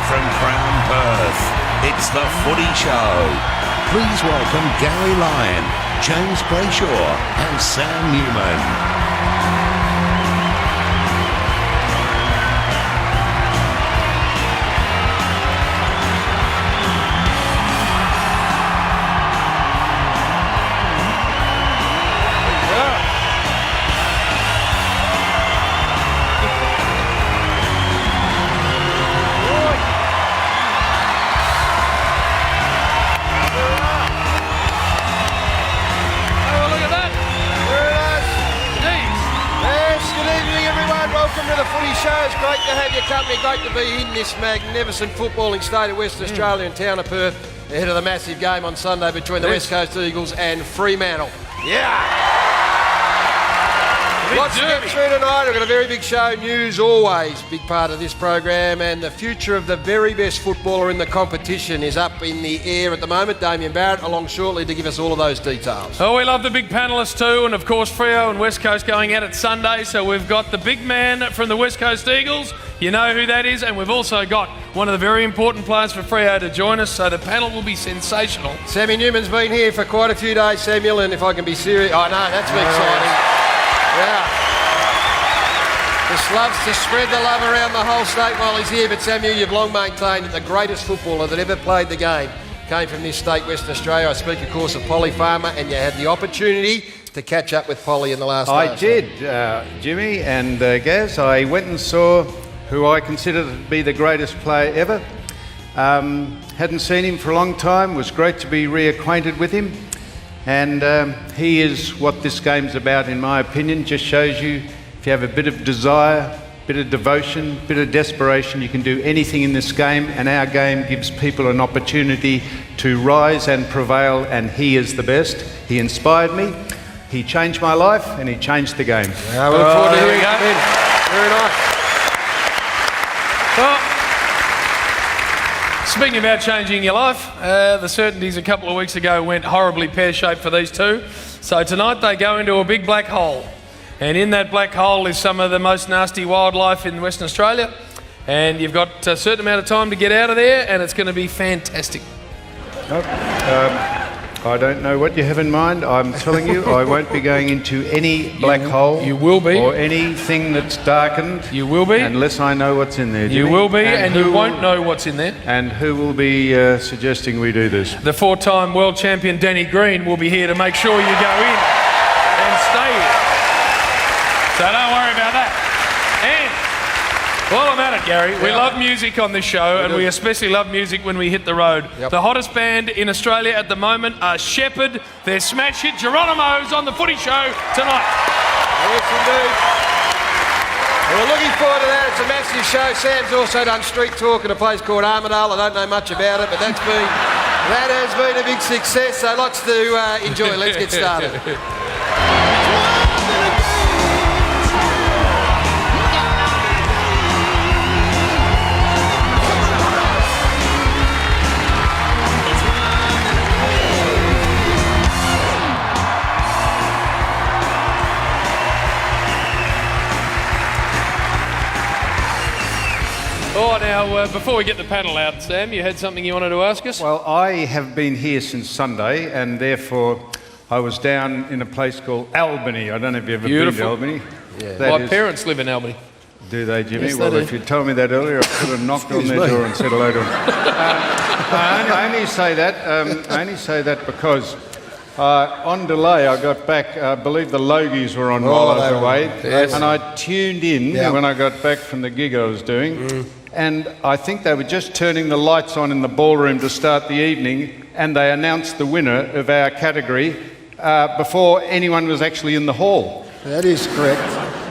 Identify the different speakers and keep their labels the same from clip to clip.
Speaker 1: from Crown Perth, it's the Footy Show. Please welcome Gary Lyon, James Brayshaw and Sam Newman.
Speaker 2: Welcome to the Footy Show. It's great to have your company. Great to be in this magnificent footballing state of Western Australia and town of Perth ahead of the massive game on Sunday between the West Coast Eagles and Fremantle. Yeah! Lots to get through tonight. We've got a very big show. News always big part of this program, and the future of the very best footballer in the competition is up in the air at the moment. Damien Barrett along shortly to give us all of those details.
Speaker 3: Oh, we love the big panellists too, and of course Freo and West Coast going out at Sunday, so we've got the big man from the West Coast Eagles. You know who that is, and we've also got one of the very important players for Freo to join us, so the panel will be sensational.
Speaker 2: Sammy Newman's been here for quite a few days, Samuel, and if I can be serious... Oh, no, that's exciting. Yeah. Just loves to spread the love around the whole state while he's here. But Samuel, you've long maintained that the greatest footballer that ever played the game came from this state, Western Australia. I speak, of course, of Polly Farmer, and you had the opportunity to catch up with Polly in the last day.
Speaker 4: I did, Jimmy and Gaz. I went and saw who I consider to be the greatest player ever. Hadn't seen him for a long time. Was great to be reacquainted with him. And he is what this game's about, in my opinion. Just shows you if you have a bit of desire, bit of devotion, bit of desperation, you can do anything in this game, and our game gives people an opportunity to rise and prevail, and he is the best. He inspired me, he changed my life, and he changed the game.
Speaker 2: Yeah, we look forward to hearing it. Very nice.
Speaker 3: Well, speaking about changing your life, the certainties a couple of weeks ago went horribly pear-shaped for these two. So tonight they go into a big black hole. And in that black hole is some of the most nasty wildlife in Western Australia. And you've got a certain amount of time to get out of there, and it's going to be fantastic.
Speaker 4: I don't know what you have in mind. I'm telling you, I won't be going into any black hole.
Speaker 3: You will be.
Speaker 4: Or anything that's darkened.
Speaker 3: You will be.
Speaker 4: Unless I know what's in there, Jimmy.
Speaker 3: You will be, and you won't know what's in there.
Speaker 4: And who will be suggesting we do this?
Speaker 3: The four-time world champion Danny Green will be here to make sure you go in and stay in. So don't worry about that. And while I'm at it, Gary, we love music on this show, and we especially love music when we hit the road. Yep. The hottest band in Australia at the moment are Shepherd. Their smash hit Geronimo's on the Footy Show tonight.
Speaker 2: Yes, indeed. Well, we're looking forward to that. It's a massive show. Sam's also done street talk at a place called Armidale. I don't know much about it, but that has been a big success. So lots to enjoy. Let's get started.
Speaker 3: Oh, now, before we get the panel out, Sam, you had something you wanted to ask us?
Speaker 4: Well, I have been here since Sunday, and therefore I was down in a place called Albany. I don't know if you've ever been to Albany.
Speaker 3: Yeah. My parents live in Albany.
Speaker 4: Do they, Jimmy?
Speaker 3: Yes,
Speaker 4: well,
Speaker 3: they do.
Speaker 4: If you'd told me that earlier, I could have knocked on their door and said hello to them. I only say that because on delay, I got back. I believe the Logies were on while I was away, and I tuned in when I got back from the gig I was doing. And I think they were just turning the lights on in the ballroom to start the evening, and they announced the winner of our category before anyone was actually in the hall.
Speaker 2: That is correct.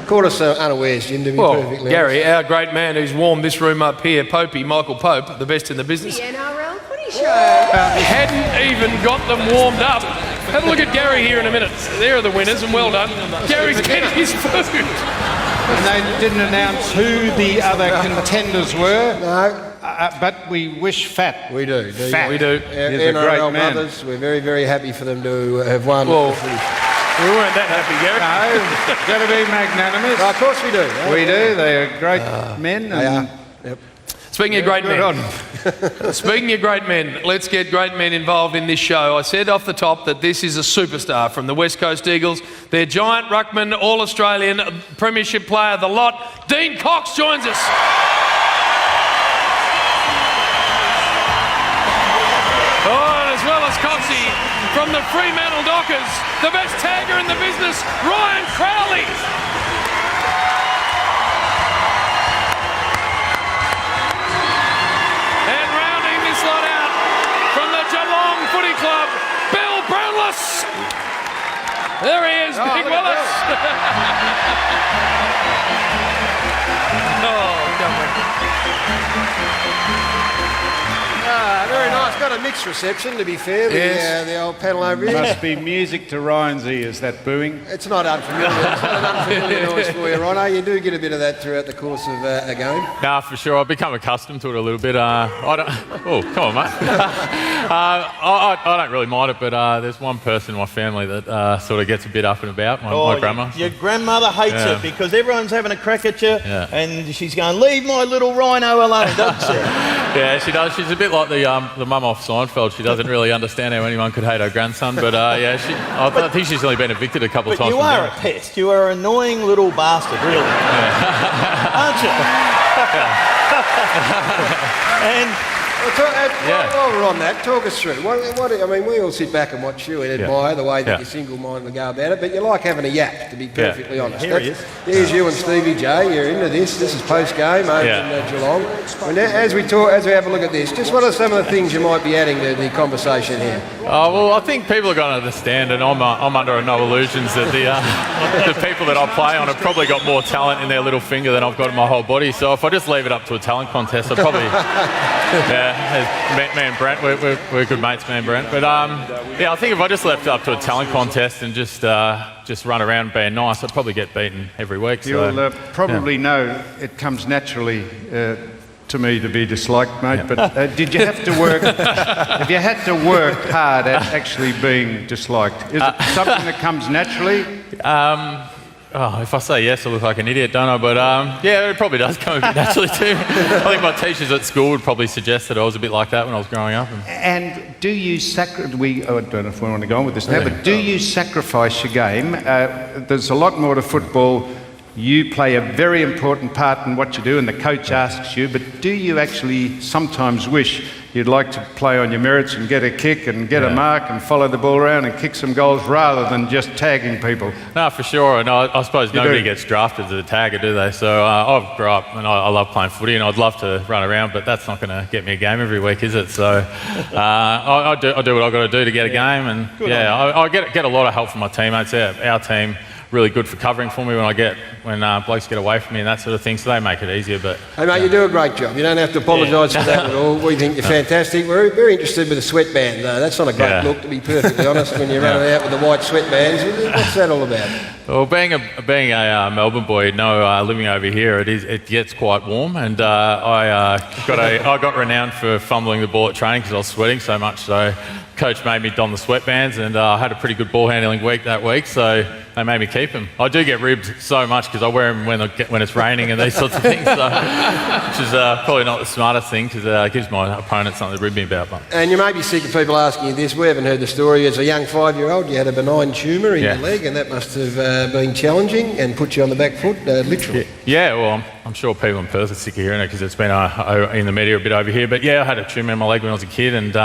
Speaker 2: Caught us unawares, Jim, to be perfectly honest.
Speaker 3: Gary, our great man who's warmed this room up here, Michael Pope, the best in the business.
Speaker 5: The NRL Footy Show.
Speaker 3: Hadn't even got them warmed up. Have a look at Gary here in a minute. There are the winners, and well done. Gary's getting his food.
Speaker 4: And they didn't announce who the other contenders were.
Speaker 2: No.
Speaker 4: But we wish Fat.
Speaker 2: We do.
Speaker 4: Fat.
Speaker 3: We do.
Speaker 4: He's a great man.
Speaker 2: Brothers, we're very, very happy for them to have won.
Speaker 3: Well, we weren't that happy, Gary.
Speaker 4: No, got to be magnanimous.
Speaker 2: No, of course we do.
Speaker 4: We do. They are great men.
Speaker 2: They are. Yep.
Speaker 3: Speaking of great men, speaking of great men, let's get great men involved in this show. I said off the top that this is a superstar from the West Coast Eagles. Their giant ruckman, All-Australian, Premiership player of the lot, Dean Cox joins us. Oh, and as well as Coxie, from the Fremantle Dockers, the best tagger in the business, Ryan Crowley. And rounding this lot out, from the Geelong Footy Club, Bill Brownless. There he is, Big Willis. Oh, come on.
Speaker 2: Very nice. Got a mixed reception, to be fair. The old panel over here.
Speaker 4: Must be music to Ryan's ears, that booing.
Speaker 2: It's not unfamiliar. It's not an unfamiliar noise for you, Rhino. You do get a bit of that throughout the course of a game.
Speaker 5: Nah, for sure. I've become accustomed to it a little bit. I don't. Oh, come on, mate. I don't really mind it, but there's one person in my family that sort of gets a bit up and about. My grandma.
Speaker 6: Your grandmother hates it because everyone's having a crack at you, and she's going, "Leave my little Rhino alone," doesn't she?
Speaker 5: Yeah, she does. She's a bit like the mum off Seinfeld. She doesn't really understand how anyone could hate her grandson, but I think she's only been evicted a couple of times.
Speaker 6: But you are a pest. You are an annoying little bastard, really, aren't you? And
Speaker 2: while we're on that, talk us through. I mean, we all sit back and watch you and admire the way that you single-mindedly go about it, but you like having a yap, to be perfectly honest.
Speaker 6: Here he is.
Speaker 2: Here's you and Stevie J. You're into this. This is post-game over in Geelong. And as we have a look at this, just what are some of the things you might be adding to the conversation here?
Speaker 5: Oh, well, I think people are going to understand, and I'm under no illusions that the people that I play on have probably got more talent in their little finger than I've got in my whole body. So if I just leave it up to a talent contest, I'd probably... me and Brent, we're good mates, me and Brent. But I think if I just left it up to a talent contest and just run around being nice, I'd probably get beaten every week.
Speaker 4: You'll probably know it comes naturally to me to be disliked, mate. But did you have to work? Have you had to work hard at actually being disliked? Is it something that comes naturally?
Speaker 5: If I say yes, I look like an idiot, don't I? But it probably does come a bit naturally too. I think my teachers at school would probably suggest that I was a bit like that when I was growing up.
Speaker 4: And do you I don't know if we want to go on with this now, but do you sacrifice your game? There's a lot more to football. You play a very important part in what you do, and the coach asks you, but do you actually sometimes wish you'd like to play on your merits and get a kick and get a mark and follow the ball around and kick some goals rather than just tagging people?
Speaker 5: No, for sure. And I suppose nobody gets drafted as a tagger, do they? So I grew up and I love playing footy, and I'd love to run around, but that's not going to get me a game every week, is it? So I do what I've got to do to get a game, and I get a lot of help from my teammates. Our team really good for covering for me when blokes get away from me and that sort of thing, so they make it easier. But
Speaker 2: hey mate, you do a great job. You don't have to apologise for that at all. We think you're fantastic. We're very interested with the sweatband though. That's not a great look, to be perfectly honest, when you're running out with the white sweatbands. What's that all about?
Speaker 5: Well, being a Melbourne boy, living over here, it gets quite warm, and I got renowned for fumbling the ball at training because I was sweating so much. So coach made me don the sweatbands, and I had a pretty good ball handling week that week, so they made me keep them. I do get ribbed so much because I wear them when it's raining and these sorts of things, so, which is probably not the smartest thing because it gives my opponent something to rib me about. But.
Speaker 2: And you may be sick of people asking you this. We haven't heard the story. As a young 5-year-old, you had a benign tumour in your leg, and that must have been challenging and put you on the back foot, literally.
Speaker 5: Yeah, well, I'm sure people in Perth are sick of hearing it because it's been in the media a bit over here. But yeah, I had a tumour in my leg when I was a kid, and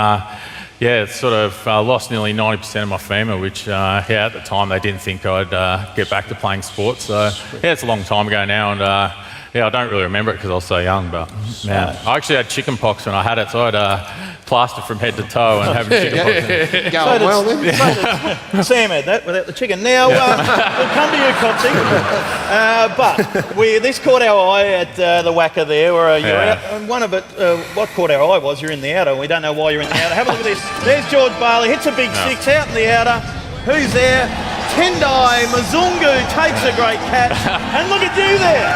Speaker 5: it sort of lost nearly 90% of my femur, which at the time they didn't think I'd get back to playing sports. So it's a long time ago now, and I don't really remember it because I was so young. But I actually had chicken pox when I had it, so I had plaster from head to toe and having chicken pox.
Speaker 2: Going well then.
Speaker 6: Sam had that without the chicken. Now, we'll come to you, Cotsy. But this caught our eye at the Wacker there, where you're out. And one of it, what caught our eye was you're in the outer. We don't know why you're in the outer. Have a look at this. There's George Bailey, hits a big six out in the outer. Who's there? Tendai Mzungu takes a great catch. And look at you there.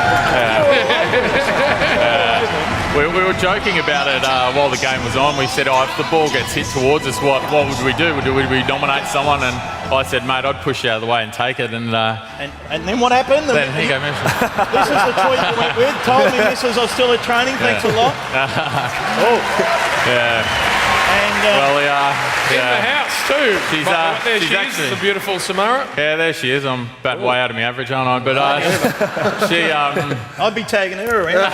Speaker 5: We were joking about it while the game was on. We said, if the ball gets hit towards us, what would we do? Would we dominate someone? And I said, mate, I'd push you out of the way and take it. And
Speaker 6: then what happened?
Speaker 5: Then here you go,
Speaker 6: This is the tweet you went with. Told me missus I was still at training. Thanks a lot.
Speaker 5: Yeah.
Speaker 6: And,
Speaker 3: in the house too.
Speaker 5: She's
Speaker 3: there she
Speaker 5: actually,
Speaker 3: is, the beautiful Samara.
Speaker 5: Yeah, there she is. I'm about way out of my average, aren't I? But she...
Speaker 6: I'd be tagging her around.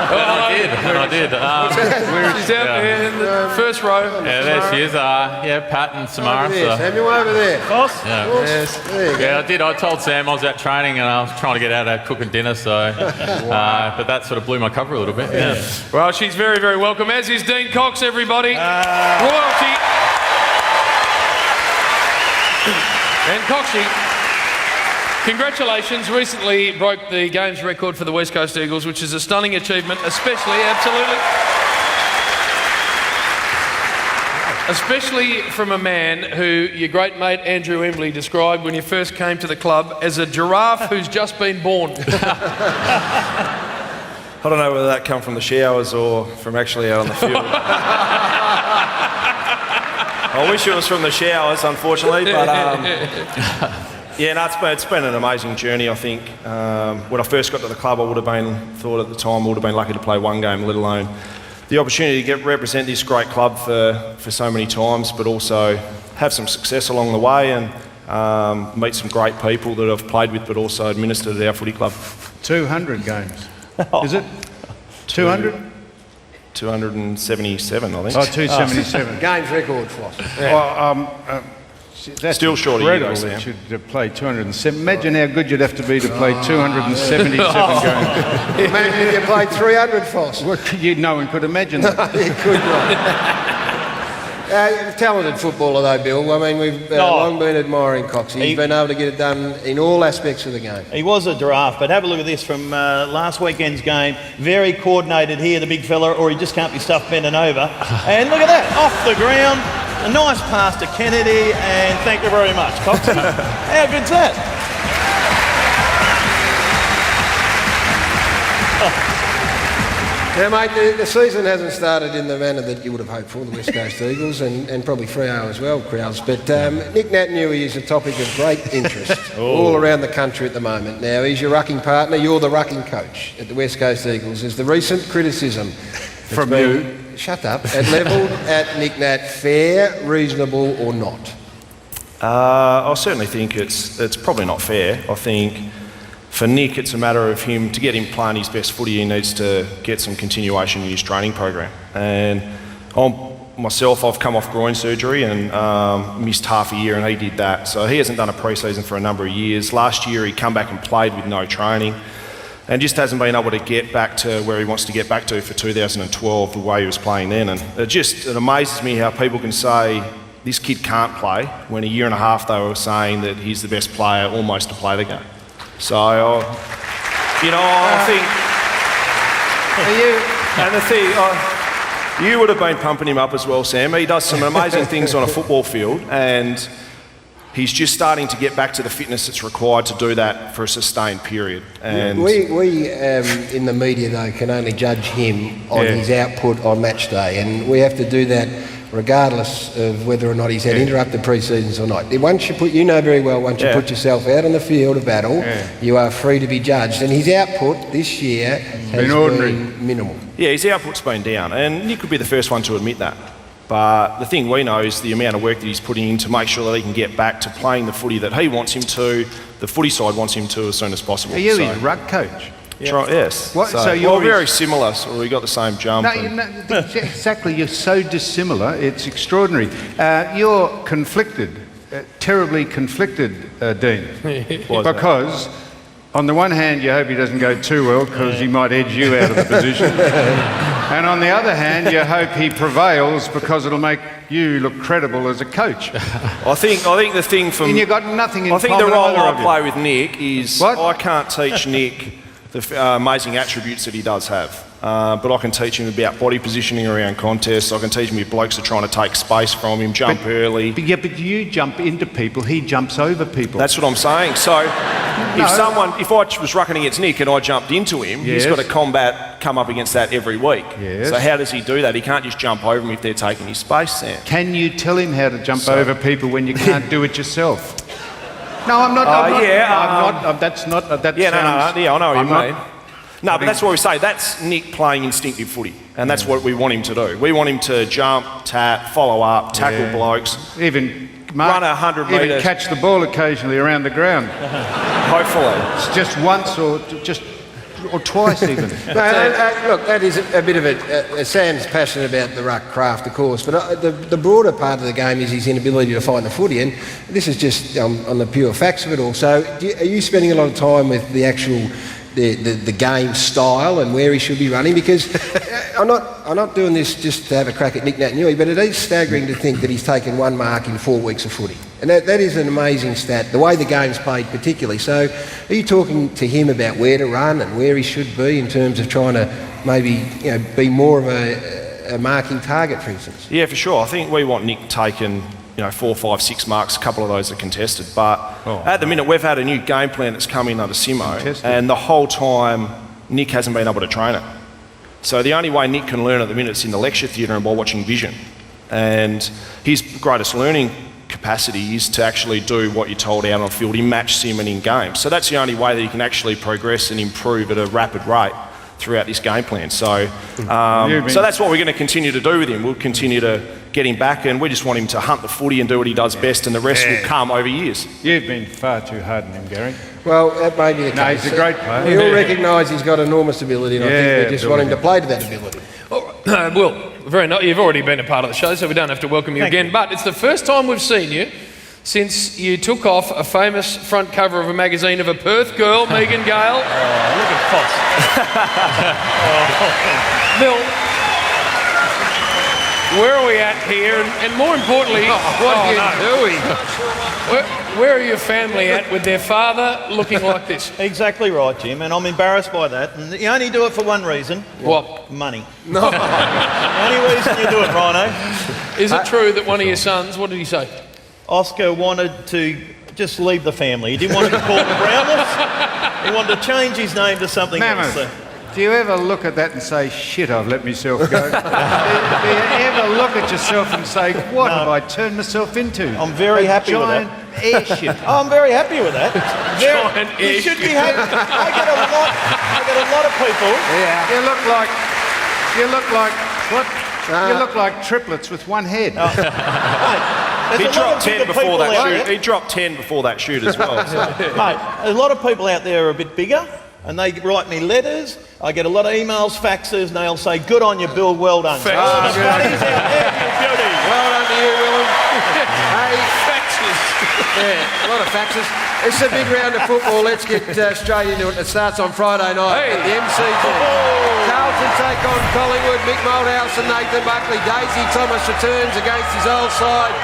Speaker 5: I did.
Speaker 3: She's out there in the first row.
Speaker 5: Yeah, there she is. Pat and Samara.
Speaker 2: Samuel, over there.
Speaker 6: Boss?
Speaker 5: Yeah.
Speaker 2: Yes, there you go.
Speaker 5: Yeah, I did. I told Sam I was out training and I was trying to get out of cooking dinner, so... but that sort of blew my cover a little bit. Yeah.
Speaker 3: Well, she's very, very welcome, as is Dean Cox, everybody. Royalty. And Coxie, congratulations. Recently broke the games record for the West Coast Eagles, which is a stunning achievement, especially from a man who your great mate Andrew Embley described when you first came to the club as a giraffe who's just been born.
Speaker 7: I don't know whether that come from the showers or from actually out on the field. I wish it was from the showers, unfortunately, but it's been an amazing journey. I think when I first got to the club, I would have been lucky to play one game, let alone the opportunity to represent this great club for so many times, but also have some success along the way and meet some great people that I've played with, but also administered at our footy club.
Speaker 4: 200 games. Is it? 200?
Speaker 7: 277, I think.
Speaker 4: Oh, 277.
Speaker 2: Games record, Floss.
Speaker 4: Well, that's
Speaker 7: still short of you,
Speaker 4: incredible
Speaker 7: though,
Speaker 4: that
Speaker 7: Sam.
Speaker 4: you'd play 207. Imagine how good you'd have to be to play 277 games.
Speaker 2: Imagine if you played 300, Floss.
Speaker 4: Well, no one could imagine that.
Speaker 2: You could not. Talented footballer though, Bill. I mean, we've long been admiring Coxie. He's been able to get it done in all aspects of the game.
Speaker 6: He was a giraffe, but have a look at this from last weekend's game. Very coordinated here, the big fella, or he just can't be stuffed bending over. And look at that, off the ground. A nice pass to Kennedy, and thank you very much, Coxie. How good's that?
Speaker 2: Now, mate, the season hasn't started in the manner that you would have hoped for, the West Coast Eagles, and probably Freo as well, Crowds. But Nick Naitanui is a topic of great interest all around the country at the moment. Now, he's your rucking partner, you're the rucking coach at the West Coast Eagles. Is the recent criticism
Speaker 4: From you?
Speaker 2: Shut up. Levelled at Nick Nat fair, reasonable or not?
Speaker 7: I certainly think it's probably not fair. I think for Nick, it's a matter of him, to get him playing his best footy, he needs to get some continuation in his training program. And myself, I've come off groin surgery and missed half a year, and he did that. So he hasn't done a pre-season for a number of years. Last year, he come back and played with no training and just hasn't been able to get back to where he wants to get back to for 2012, the way he was playing then. And it amazes me how people can say this kid can't play when a year and a half they were saying that he's the best player almost to play the game. So, I think... you would have been pumping him up as well, Sam. He does some amazing things on a football field, and he's just starting to get back to the fitness that's required to do that for a sustained period. And
Speaker 2: we in the media, though, can only judge him on his output on match day, and we have to do that regardless of whether or not he's had interrupted pre-seasons or not. Once you put yourself out on the field of battle, you are free to be judged. And his output this year has been minimal.
Speaker 7: Yeah, his output's been down, and Nick could be the first one to admit that. But the thing we know is the amount of work that he's putting in to make sure that he can get back to playing the footy that he wants him to, the footy side wants him to as soon as possible.
Speaker 4: Are you his ruck coach?
Speaker 7: Yes.
Speaker 4: What, so you're
Speaker 7: very similar, so we got the same jump.
Speaker 4: Exactly, you're so dissimilar, it's extraordinary. You're conflicted, terribly conflicted, Dean. Because on the one hand, you hope he doesn't go too well because he might edge you out of the position. And on the other hand, you hope he prevails because it'll make you look credible as a coach.
Speaker 7: I think the thing from...
Speaker 4: And you've got nothing in common.
Speaker 7: I think the role
Speaker 4: either
Speaker 7: I
Speaker 4: of you.
Speaker 7: play with Nick is I can't teach Nick amazing attributes that he does have. But I can teach him about body positioning around contests. I can teach him if blokes are trying to take space from him, jump early.
Speaker 4: But you jump into people, he jumps over people.
Speaker 7: That's what I'm saying. So if I was rucking against Nick and I jumped into him, he's got to come up against that every week.
Speaker 4: Yes.
Speaker 7: So how does he do that? He can't just jump over him if they're taking his space, Sam.
Speaker 4: Can you tell him how to jump over people when you can't do it yourself? No, I'm not. That's not. That sounds,
Speaker 7: I know what you mean.
Speaker 4: not-
Speaker 7: No, but that's what we say. That's Nick playing instinctive footy, and that's what we want him to do. We want him to jump, tap, follow up, tackle blokes,
Speaker 4: Even
Speaker 7: run 100
Speaker 4: even
Speaker 7: metres.
Speaker 4: catch the ball occasionally around the ground.
Speaker 7: Hopefully.
Speaker 4: It's just once or twice even.
Speaker 2: Look, that is a bit of a... Sam's passionate about the ruck craft, of course, but the broader part of the game is his inability to find the footy, and this is just on the pure facts of it all. So are you spending a lot of time with the actual... The game style and where he should be running? Because I'm not doing this just to have a crack at Nick Naitanui, but it is staggering to think that he's taken 1 mark in 4 weeks of footy. And that is an amazing stat, the way the game's played particularly. So are you talking to him about where to run and where he should be in terms of trying to maybe be more of a marking target, for instance?
Speaker 7: Yeah, for sure. I think we want Nick taken 4, 5, 6 marks. A couple of those are contested. But at the minute, we've had a new game plan that's come in under Simo, and the whole time, Nick hasn't been able to train it. So the only way Nick can learn at the minute is in the lecture theatre and by watching vision. And his greatest learning capacity is to actually do what you're told out on the field in match sim and in games. So that's the only way that he can actually progress and improve at a rapid rate throughout this game plan. So that's what we're going to continue to do with him. We'll continue to get him back, and we just want him to hunt the footy and do what he does best, and the rest will come over years.
Speaker 4: You've been far too hard on him, Gary.
Speaker 2: Well, that may be the case.
Speaker 4: No, he's a great player.
Speaker 2: We all recognise he's got enormous ability, and I think we just want him to play to that ability.
Speaker 3: Will, very nice. You've already been a part of the show, so we don't have to welcome you again. But it's the first time we've seen you since you took off a famous front cover of a magazine of a Perth girl, Megan Gale.
Speaker 6: Oh, look at Foss.
Speaker 3: Bill, where are we at here? And more importantly,
Speaker 2: What are you doing?
Speaker 3: where are your family at with their father looking like this?
Speaker 6: Exactly right, Jim, and I'm embarrassed by that. And you only do it for one reason.
Speaker 3: What?
Speaker 6: Money.
Speaker 2: No.
Speaker 6: The only reason you do it, Rhino.
Speaker 3: Is it true that one of your sons, what did he say?
Speaker 6: Oscar wanted to just leave the family. He didn't want to be called the Brownless. He wanted to change his name to something else.
Speaker 4: Mammoth, do you ever look at that and say, shit, I've let myself go? do you ever look at yourself and say, what have I turned myself into?
Speaker 6: I'm very happy with that.
Speaker 4: Giant airship.
Speaker 6: Oh, I'm very happy with that.
Speaker 3: Giant
Speaker 6: You should be happy. I get a lot of people.
Speaker 2: Yeah.
Speaker 4: You look like what? You look like triplets with one head.
Speaker 7: He dropped 10 before that shoot. He dropped 10 before that shoot as well. So.
Speaker 6: Mate, a lot of people out there are a bit bigger, and they write me letters. I get a lot of emails, faxes, and they'll say, "Good on you, Bill. Well done."
Speaker 3: Faxes.
Speaker 6: Oh, the buddies out there, you beauty.
Speaker 2: Well done to you, Willem. Hey, faxes. Yeah, a lot of faxes. It's a big round of football. Let's get straight into it. It starts on Friday night at the MCG. Carlton take on Collingwood. Mick Moldhouse and Nathan Buckley. Daisy Thomas returns against his old side.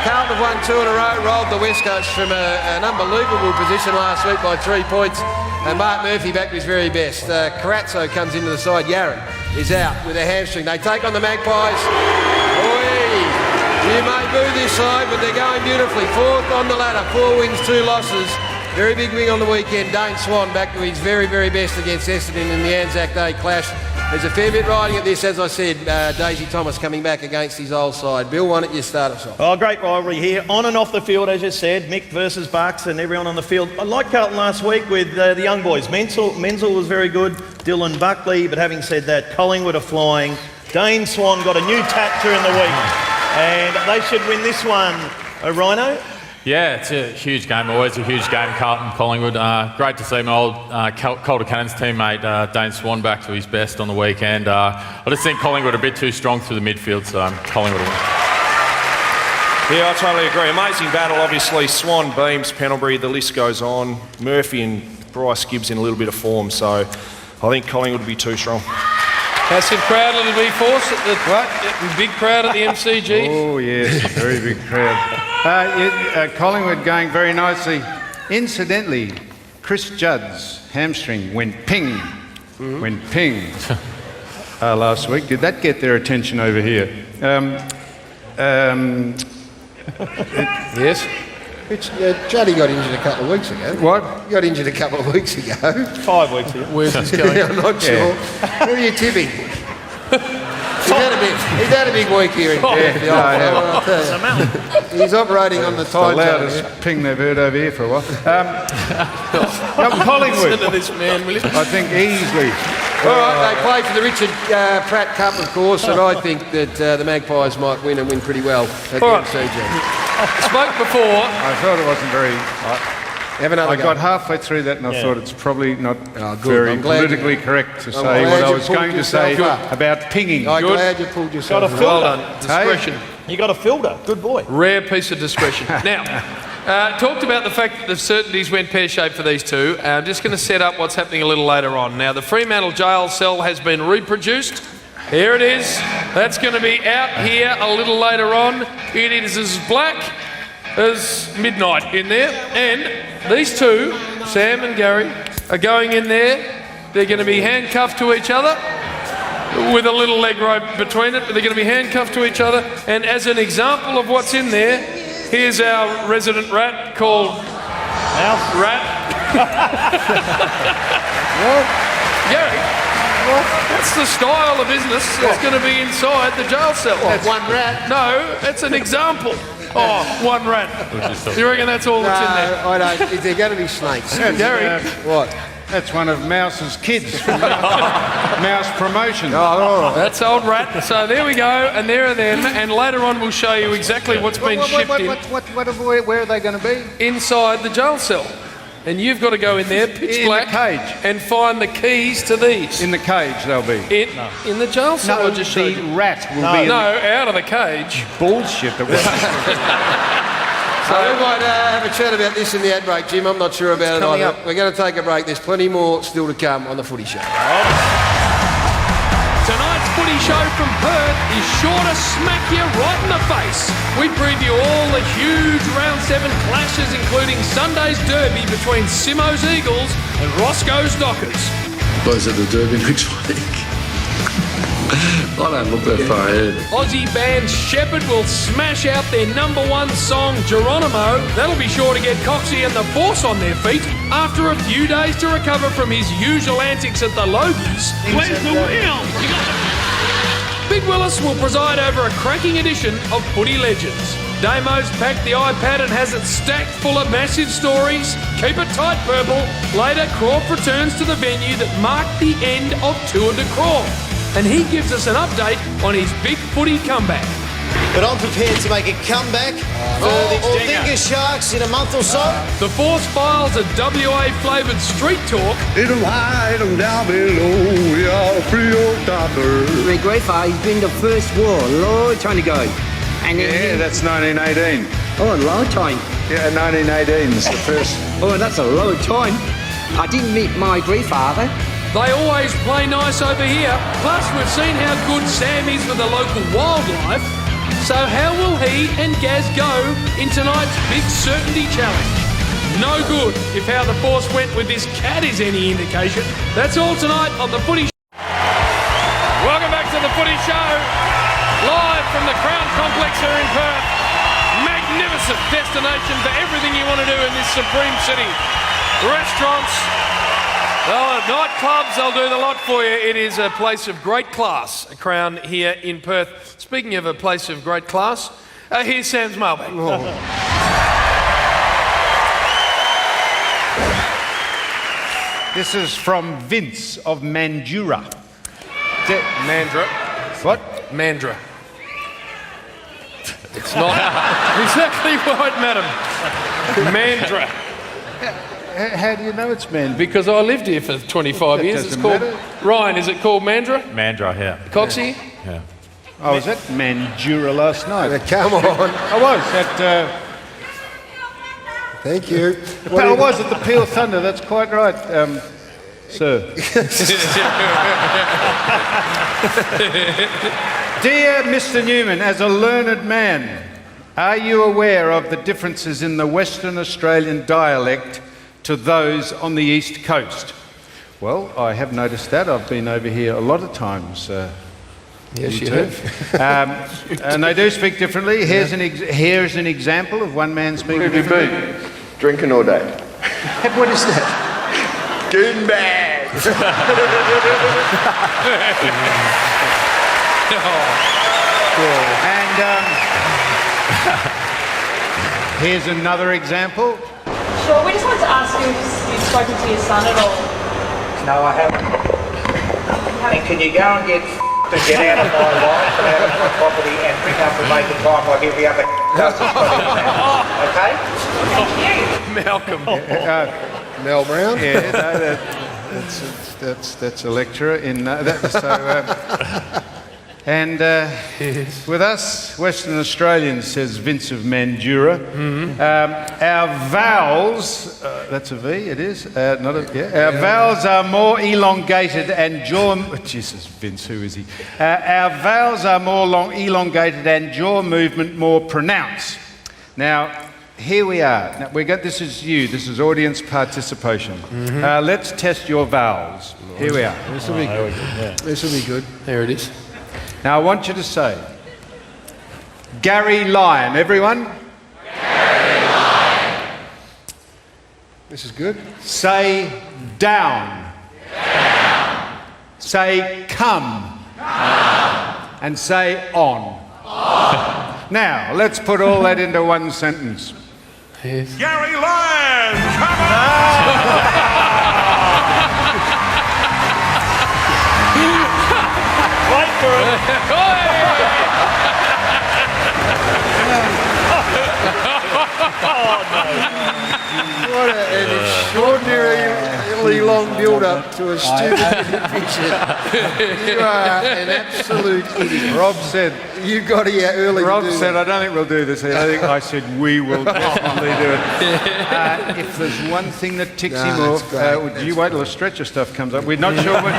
Speaker 2: Carlton won 2 in a row, rolled the West Coast from an unbelievable position last week by 3 points. And Mark Murphy back to his very best. Carazzo comes into the side. Yaron is out with a hamstring. They take on the Magpies. You may boo this side, but they're going beautifully. 4th on the ladder, 4 wins, 2 losses. Very big win on the weekend. Dane Swan back to his very, very best against Essendon in the Anzac Day clash. There's a fair bit riding at this, as I said. Daisy Thomas coming back against his old side. Bill, why don't you start us off?
Speaker 6: Oh, great rivalry here, on and off the field, as you said. Mick versus Bucks and everyone on the field. I like Carlton last week with the young boys. Menzel was very good, Dylan Buckley, but having said that, Collingwood are flying. Dane Swan got a new tat during the week, and they should win this one. Rhino?
Speaker 5: Yeah, it's a huge game, always a huge game, Carlton, Collingwood. Great to see my old Calder Cannons teammate Dane Swan back to his best on the weekend. I just think Collingwood are a bit too strong through the midfield, so Collingwood will win.
Speaker 7: Yeah, I totally agree. Amazing battle, obviously. Swan, Beams, Pendlebury, the list goes on. Murphy and Bryce Gibbs in a little bit of form, so I think Collingwood will be too strong.
Speaker 3: Massive crowd at the V-Force, big crowd at the MCG.
Speaker 4: Oh, yes, very big crowd. Collingwood going very nicely. Incidentally, Chris Judd's hamstring went ping. Went ping last week. Did that get their attention over here?
Speaker 2: Yes. Juddy got injured a couple of weeks ago.
Speaker 4: What?
Speaker 2: He got injured a couple of weeks ago.
Speaker 6: 5 weeks ago.
Speaker 3: Where's this going?
Speaker 2: I'm not sure. Who are you tipping? He's had a big week here in Perth. I'll tell you. He's operating on the
Speaker 4: The
Speaker 2: time zone.
Speaker 4: loudest ping they've heard over here for a while. Collingwood,
Speaker 3: Listen to this man, will you?
Speaker 4: I think easily.
Speaker 2: All right, they play for the Richard Pratt Cup, of course, and I think that the Magpies might win and win pretty well at the
Speaker 3: All right.
Speaker 2: MCG.
Speaker 3: Spoke before.
Speaker 4: I thought it wasn't very...
Speaker 2: Have another
Speaker 4: I
Speaker 2: go.
Speaker 4: got halfway through that and I thought it's probably not
Speaker 2: good.
Speaker 4: very
Speaker 2: I'm glad
Speaker 4: politically correct to say
Speaker 2: glad
Speaker 4: what I
Speaker 2: you
Speaker 4: was
Speaker 2: pulled
Speaker 4: going to say
Speaker 2: yourself up.
Speaker 4: about pinging.
Speaker 2: I'm
Speaker 3: Good.
Speaker 2: glad you pulled yourself
Speaker 6: Got a
Speaker 2: up.
Speaker 3: Well done. Discretion.
Speaker 6: You got a fielder. Good boy.
Speaker 3: Rare piece of discretion. Now, talked about the fact that the certainties went pear-shaped for these two. I'm just going to set up what's happening a little later on. Now, the Fremantle jail cell has been reproduced. Here it is. That's going to be out here a little later on. It is as black as midnight in there. And these two, Sam and Gary, are going in there. They're going to be handcuffed to each other with a little leg rope between it, but they're going to be handcuffed to each other. And as an example of what's in there, here's our resident rat called
Speaker 6: Mouse.
Speaker 3: Rat. Gary, that's the style of business that's going to be inside the jail cell.
Speaker 2: One rat.
Speaker 3: No, it's an example. Oh, one rat. You reckon that's all that's in there?
Speaker 2: I don't. Is there going to be snakes?
Speaker 3: Gary,
Speaker 2: What?
Speaker 4: That's one of Mouse's kids from Mouse Promotion.
Speaker 3: that's old rat. So there we go, and there are them. And later on, we'll show you exactly what's been shipped in
Speaker 4: Where are they going to be?
Speaker 3: inside the jail cell. And you've got to go in there, pitch
Speaker 4: In
Speaker 3: black,
Speaker 4: the cage.
Speaker 3: and find the keys to these.
Speaker 4: In the cage they'll be.
Speaker 3: In the jail cell.
Speaker 4: No,
Speaker 3: I just showed
Speaker 4: the
Speaker 3: you.
Speaker 4: rat will be in
Speaker 3: No, out of the cage.
Speaker 4: the bullshit. That
Speaker 2: So we might have a chat about this in the ad break, Jim. I'm not sure about it either. We're going to take a break. There's plenty more still to come on the Footy Show.
Speaker 3: Tonight's Footy Show from Perth is sure to smack you right in the face. We preview all the huge Round 7 clashes, including Sunday's derby between Simo's Eagles and Roscoe's Dockers.
Speaker 8: Boys at the Derby next week. I don't look that far ahead.
Speaker 3: Aussie band Shepherd will smash out their #1 song, Geronimo. That'll be sure to get Coxie and the Force on their feet after a few days to recover from his usual antics at the Logies. Where's the wheel? Big Willis will preside over a cracking edition of Footy Legends. Damo's packed the iPad and has it stacked full of massive stories. Keep it tight, Purple. Later, Croft returns to the venue that marked the end of Tour de Croft. And he gives us an update on his big footy comeback.
Speaker 9: But I'm prepared to make a comeback for the Dingo Sharks in a month or so.
Speaker 3: The Force files a WA-flavoured street talk.
Speaker 8: Hit 'em high, hit 'em down below. We are free old Docker.
Speaker 10: My grandfather, he's been the first war a long time ago. And
Speaker 4: Yeah, that's 1918.
Speaker 10: oh, a long time.
Speaker 4: Yeah, 1918 is the first.
Speaker 10: Oh, that's a long time. I didn't meet my grandfather.
Speaker 3: They always play nice over here. Plus, we've seen how good Sam is with the local wildlife. So how will he and Gaz go in tonight's big certainty challenge? No good if how the Force went with this cat is any indication. That's all tonight on the Footy Show. Welcome back to the Footy Show. Live from the Crown Complex here in Perth. Magnificent destination for everything you want to do in this supreme city. Restaurants, nightclubs, they'll do the lot for you. It is a place of great class, a Crown here in Perth. Speaking of a place of great class, here's Sam's mailbag.
Speaker 4: This is from Vince of Mandurah.
Speaker 3: Mandra.
Speaker 4: What?
Speaker 3: Mandra. It's not exactly right, madam. Mandra.
Speaker 4: How do you know it's Mandurah?
Speaker 3: Because I lived here for 25
Speaker 4: That
Speaker 3: years. It's
Speaker 4: doesn't
Speaker 3: called...
Speaker 4: matter.
Speaker 3: Ryan, is it called Mandra?
Speaker 5: Mandra, yeah.
Speaker 3: Coxie?
Speaker 5: Yeah.
Speaker 4: I was at Mandurah last night.
Speaker 2: Come on.
Speaker 4: I was at.
Speaker 2: Thank you.
Speaker 4: I was at the Peel Thunder. That's quite right, sir. Dear Mr. Newman, as a learned man, are you aware of the differences in the Western Australian dialect to those on the East Coast? Well, I have noticed that. I've been over here a lot of times.
Speaker 2: Yes, you
Speaker 4: too.
Speaker 2: have.
Speaker 4: And they do speak differently. Here's an example of one man speaking differently.
Speaker 8: Drinking all day.
Speaker 4: What is that?
Speaker 8: Goon bag.
Speaker 4: And here's another example.
Speaker 11: Sure, we just wanted to ask you if you've spoken to your son at all.
Speaker 12: No, I haven't. And can you go and get to get out of my life and out of my property and pick up and make it time like every other does this okay?
Speaker 11: Thank you.
Speaker 3: Malcolm.
Speaker 2: Mel Brown.
Speaker 4: Yeah, no, that's a lecturer in that. So, and with us, Western Australians, says Vince of Mandurah, our vowels, that's a V, it is, not a, yeah. Our vowels are more elongated and jaw, Jesus, Vince, who is he? Our vowels are more elongated and jaw movement more pronounced. Now, here we are. Now, this is you, this is audience participation. Let's test your vowels. Here we are.
Speaker 2: This will be good. Yeah. This will be good.
Speaker 3: There it is.
Speaker 4: Now I want you to say, Gary Lyon, everyone?
Speaker 2: Gary Lyon. This is good.
Speaker 4: Say down. Down. Say come. Come. And say on. On. Now, let's put all that into one sentence.
Speaker 3: Yes.
Speaker 1: Gary Lyon, come on!
Speaker 6: Wait for it.
Speaker 2: What an extraordinarily long build-up to a stupid picture. You are an absolute idiot.
Speaker 4: Rob said,
Speaker 2: You got here early.
Speaker 4: Rob
Speaker 2: to do
Speaker 4: said,
Speaker 2: that.
Speaker 4: I don't think we'll do this. I think I said, we will definitely do it. If there's one thing that ticks him
Speaker 2: that's
Speaker 4: off,
Speaker 2: great.
Speaker 4: you wait till the stretcher stuff comes up. We're not sure when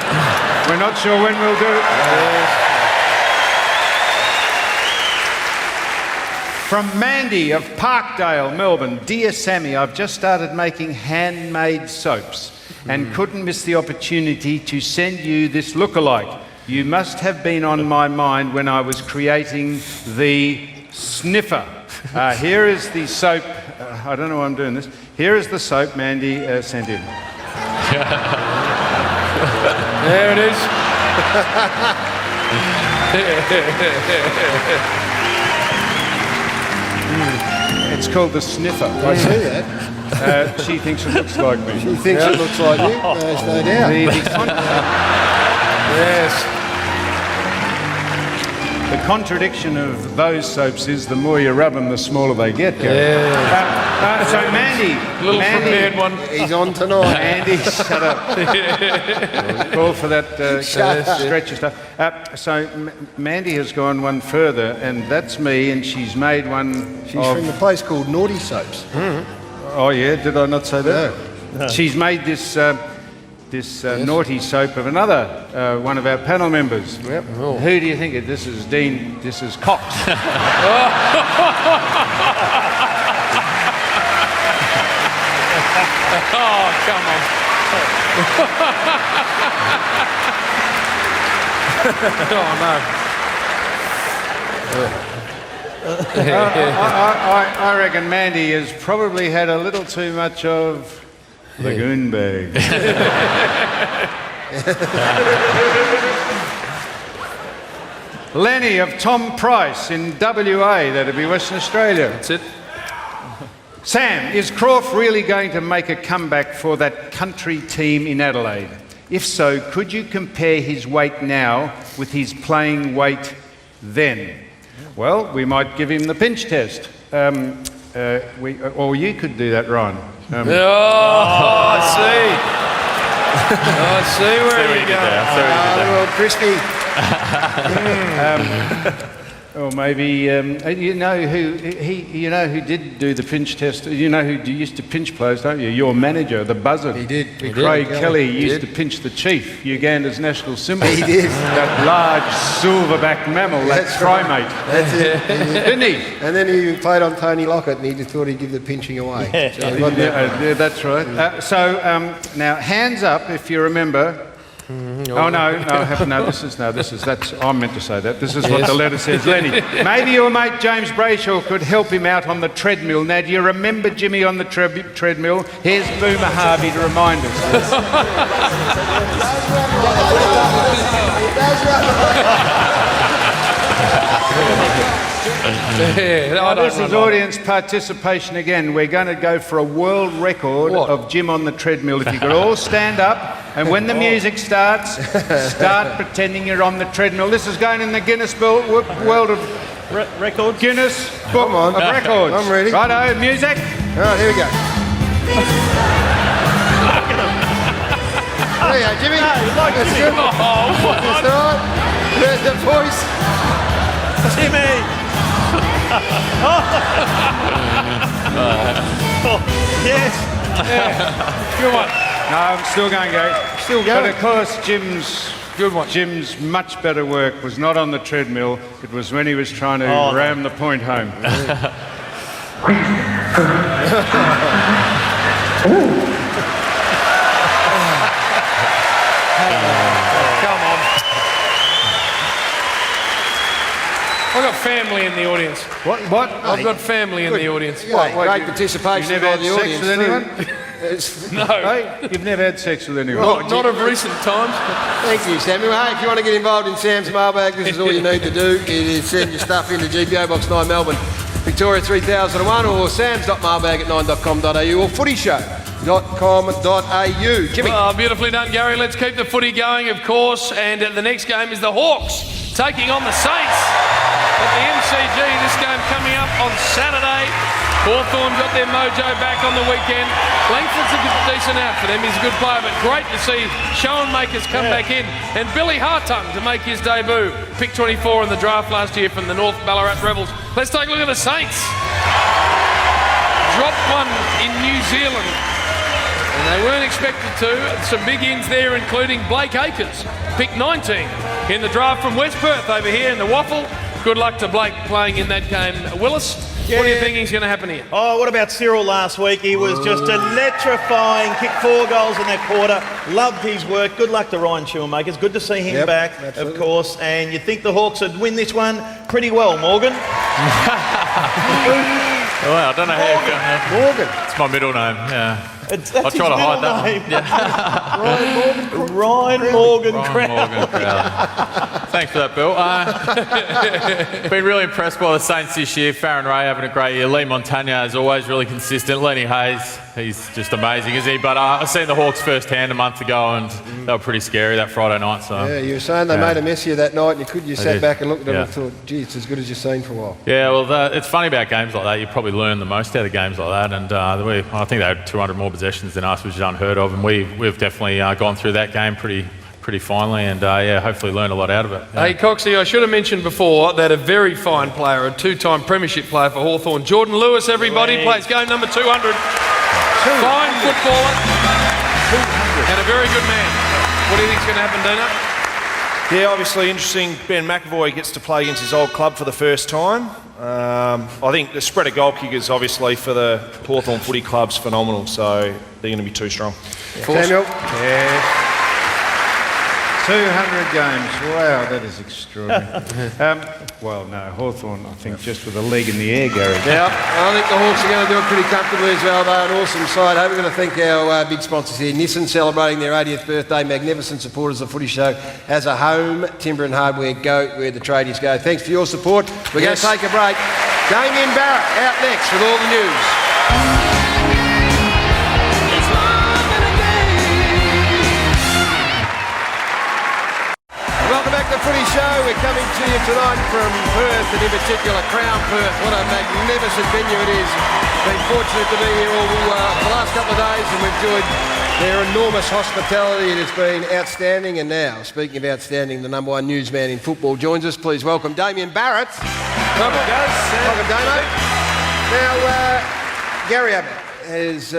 Speaker 4: we'll do it. From Mandy of Parkdale, Melbourne. Dear Sammy, I've just started making handmade soaps and couldn't miss the opportunity to send you this lookalike. You must have been on my mind when I was creating the sniffer. Here is the soap. I don't know why I'm doing this. Here is the soap Mandy sent in.
Speaker 3: There it is.
Speaker 4: It's called the sniffer.
Speaker 2: I see that.
Speaker 4: She thinks it looks like me.
Speaker 2: She thinks it looks like you. There's no doubt.
Speaker 3: Yes.
Speaker 4: The contradiction of those soaps is the more you rub them, the smaller they get.
Speaker 3: Yeah.
Speaker 4: So Mandy,
Speaker 3: Little prepared one.
Speaker 2: He's on tonight.
Speaker 4: Mandy, shut up. Call for that stretcher stuff. So Mandy has gone one further, and that's me, and she's made one.
Speaker 2: She's from a place called Naughty Soaps.
Speaker 4: Oh yeah, did I not say that?
Speaker 2: No.
Speaker 4: She's made this naughty soap of another one of our panel members.
Speaker 2: Yep. Oh.
Speaker 4: Who do you think it? This is Dean. This is Cox.
Speaker 3: Oh, come on. Oh, no.
Speaker 4: I reckon Mandy has probably had a little too much of the goon bag. Lenny of Tom Price in WA, that'd be Western Australia.
Speaker 3: That's it.
Speaker 4: Sam, is Croft really going to make a comeback for that country team in Adelaide? If so, could you compare his weight now with his playing weight then? Well, we might give him the pinch test. Or you could do that, Ryan.
Speaker 3: I see. I see where you go.
Speaker 2: Well, crispy.
Speaker 4: Or maybe you know who did do the pinch test. You know who used to pinch players, don't you? Your manager, the buzzard.
Speaker 2: He did.
Speaker 4: Craig Kelly used to pinch the chief, Uganda's national symbol.
Speaker 2: He did.
Speaker 4: That large silverback mammal, that primate.
Speaker 2: That's it.
Speaker 4: Didn't he?
Speaker 2: And then he played on Tony Lockett, and he just thought he'd give the pinching away.
Speaker 4: Yeah, that's right. Now hands up if you remember. I'm meant to say that. This is what the letter says. Lenny, maybe your mate James Brayshaw could help him out on the treadmill. Now, do you remember Jimmy on the treadmill? Here's Boomer Harvey to remind us. This is audience participation again. We're going to go for a world record of Jim on the treadmill. If you could all stand up, and when the music starts, start pretending you're on the treadmill. This is going in the Guinness World of
Speaker 6: Records.
Speaker 4: Guinness Book of Records.
Speaker 2: I'm ready.
Speaker 4: Righto, music.
Speaker 2: All right, here we go. There you go, Jimmy. That's good. That's all right. There's the voice.
Speaker 6: Jimmy. Yes.
Speaker 3: Good one.
Speaker 4: No, I'm still going, Gary.
Speaker 2: Still going.
Speaker 4: But of course, Jim's much better work was not on the treadmill. It was when he was trying to ram the point home.
Speaker 3: Come on. I've got family in the audience.
Speaker 4: What?
Speaker 3: I've got family in the audience.
Speaker 2: Great participation
Speaker 4: You've never
Speaker 2: by the
Speaker 4: had
Speaker 2: audience.
Speaker 4: sex with anyone?
Speaker 3: No.
Speaker 4: Hey, you've never had sex with anyone?
Speaker 3: Not of recent times.
Speaker 2: Thank you, Samuel. Hey, if you want to get involved in Sam's Mailbag, this is all you need to do. It is send your stuff into GPO Box 9 Melbourne, Victoria 3001, or sams.mailbag@9.com.au or footyshow.com.au. Jimmy.
Speaker 3: Oh, beautifully done, Gary. Let's keep the footy going, of course. And the next game is the Hawks taking on the Saints at the MCG. This game coming up on Saturday. Hawthorn got their mojo back on the weekend. Langford's a decent out for them. He's a good player, but great to see Showan Makers come back in. And Billy Hartung to make his debut. Pick 24 in the draft last year from the North Ballarat Rebels. Let's take a look at the Saints. Dropped one in New Zealand. And they weren't expected to. Some big ins there, including Blake Acres. Pick 19 in the draft from West Perth over here in the Waffle. Good luck to Blake playing in that game. Willis, what do you think is going to happen here?
Speaker 6: Oh, what about Cyril last week? He was just electrifying, kicked 4 goals in that quarter, loved his work. Good luck to Ryan Shoemakers. Good to see him back, absolutely. Of course. And you think the Hawks would win this one pretty well, Morgan?
Speaker 5: Well, I don't know how you're going to...
Speaker 2: Morgan.
Speaker 5: It's my middle name, yeah.
Speaker 6: I'll
Speaker 5: try to hide that one. Yeah.
Speaker 6: Ryan Morgan
Speaker 5: Crowley. Thanks for that, Bill. Been really impressed by the Saints this year. Farron Ray having a great year. Lee Montagna is always really consistent. Lenny Hayes, he's just amazing, isn't he? But I seen the Hawks firsthand a month ago, and they were pretty scary that Friday night. So
Speaker 2: yeah, you were saying they made a mess of you that night, and you sat back and looked at them and thought, gee, it's as good as you've seen for a while.
Speaker 5: Yeah, well, it's funny about games like that. You probably learn the most out of games like that, and I think they had 200 more possessions than us, which is unheard of, and we've definitely gone through that game pretty finely, and hopefully learned a lot out of it. Yeah.
Speaker 3: Hey, Coxie, I should have mentioned before that a very fine player, a 2-time premiership player for Hawthorn, Jordan Lewis, everybody, plays game number 200. Fine footballer and a very good man. What do you think's going to happen, Dino?
Speaker 7: Yeah, obviously interesting. Ben McAvoy gets to play against his old club for the first time. I think the spread of goal kickers, obviously, for the Hawthorn footy club's phenomenal, so they're going to be too strong.
Speaker 2: Samuel?
Speaker 4: Yeah. 200 games. Wow, that is extraordinary. Well, no, Hawthorn, I think, just with a leg in the air, Gary.
Speaker 2: Yeah, I think the Hawks are going to do it pretty comfortably as well. They're an awesome side. We're going to thank our big sponsors here. Nissan celebrating their 80th birthday. Magnificent supporters of the Footy Show as a home. Timber and Hardware, go where the tradies go. Thanks for your support. We're going to take a break. Damien Barrett out next with all the news. Welcome back to the Footy Show. we're coming to you tonight from Perth, and in particular Crown Perth. What a magnificent venue it is. Been fortunate to be here all the last couple of days, and we've enjoyed their enormous hospitality. It has been outstanding. And now, speaking of outstanding, the number one newsman in football joins us. Please welcome Damien Barrett. Welcome, Damo. Now, Gary Ablett has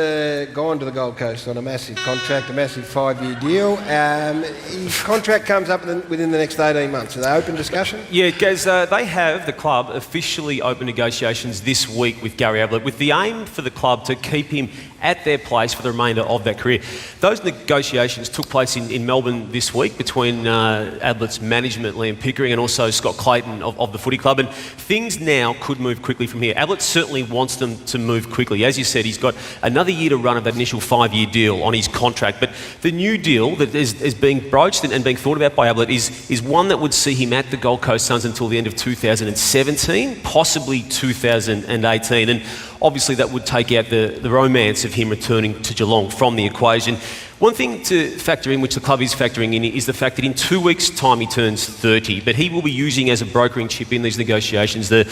Speaker 2: gone to the Gold Coast on a massive contract, a massive 5-year deal. His contract comes up within the next 18 months. Are they open discussion?
Speaker 13: Yeah, Gaz, they have, the club, officially opened negotiations this week with Gary Ablett, with the aim for the club to keep him at their place for the remainder of that career. Those negotiations took place in Melbourne this week between Ablett's management, Liam Pickering, and also Scott Clayton of the Footy Club, and things now could move quickly from here. Ablett certainly wants them to move quickly. As you said, he's got another year to run of that initial 5-year deal on his contract, but the new deal that is being broached and being thought about by Ablett is one that would see him at the Gold Coast Suns until the end of 2017, possibly 2018, and obviously that would take out the romance of him returning to Geelong from the equation. One thing to factor in, which the club is factoring in, is the fact that in 2 weeks' time he turns 30, but he will be using as a brokering chip in these negotiations the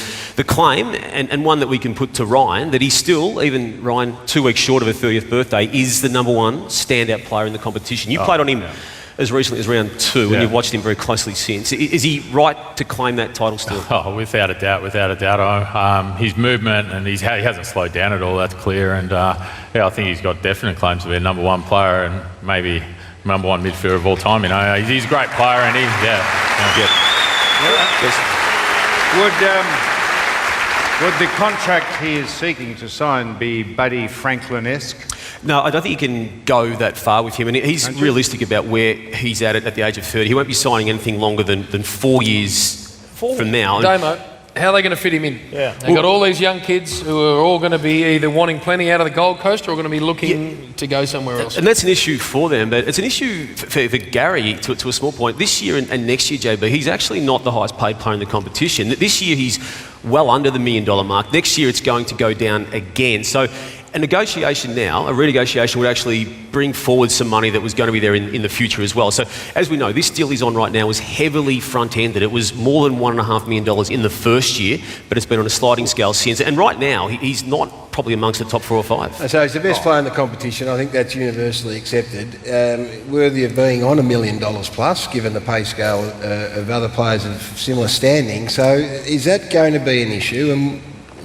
Speaker 13: claim, and one that we can put to Ryan, that he's still, even Ryan, 2 weeks short of a 30th birthday, is the number one standout player in the competition. You played on him as recently as round 2, and you've watched him very closely since. Is he right to claim that title still?
Speaker 5: Oh, without a doubt. His movement, and he hasn't slowed down at all, that's clear. And I think he's got definite claims to be a number one player and maybe number one midfielder of all time. You know, he's a great player, and
Speaker 4: Would the contract he is seeking to sign be Buddy Franklin-esque?
Speaker 13: No, I don't think you can go that far with him, and he's realistic about where he's at the age of 30. He won't be signing anything longer than 4 years from now.
Speaker 3: Damo, how are they going to fit him in? Yeah. They've got all these young kids who are all going to be either wanting plenty out of the Gold Coast or going to be looking to go somewhere else.
Speaker 13: And that's an issue for them, but it's an issue for Gary to a small point. This year and next year, JB, he's actually not the highest paid player in the competition. This year he's well under the $1 million mark. Next year it's going to go down again. So a negotiation now, a renegotiation, would actually bring forward some money that was going to be there in the future as well. So as we know, this deal he's on right now is heavily front-ended. It was more than $1.5 million in the first year, but it's been on a sliding scale since. And right now, he's not probably amongst the top 4 or 5.
Speaker 2: So he's the best player in the competition. I think that's universally accepted. Worthy of being on $1 million plus, given the pay scale of other players of similar standing. So is that going to be an issue? And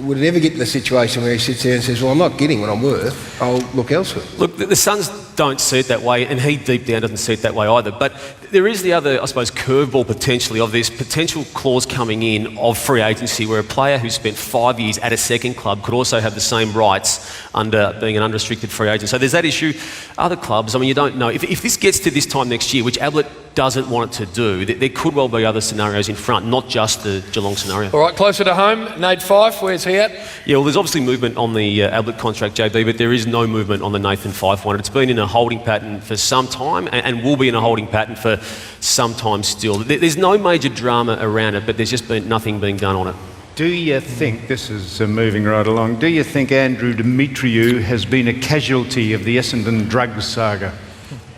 Speaker 2: would it ever get to the situation where he sits there and says, well, I'm not getting what I'm worth, I'll look elsewhere?
Speaker 13: Look, the Suns don't see it that way, and he deep down doesn't see it that way either. But there is the other, I suppose, curveball potentially of this potential clause coming in of free agency, where a player who spent 5 years at a second club could also have the same rights under being an unrestricted free agent. So there's that issue. Other clubs, I mean, you don't know. If this gets to this time next year, which Ablett doesn't want it to do, there could well be other scenarios in front, not just the Geelong scenario.
Speaker 3: All right, closer to home, Nate Fyfe, where's he at?
Speaker 13: Yeah, well, there's obviously movement on the Ablett contract, JB, but there is no movement on the Nathan Fyfe one. It's been in a holding pattern for some time and will be in a holding pattern for some time still. There's no major drama around it, but there's just been nothing being done on it.
Speaker 4: Do you think, this is moving right along, do you think Andrew Demetriou has been a casualty of the Essendon drugs saga?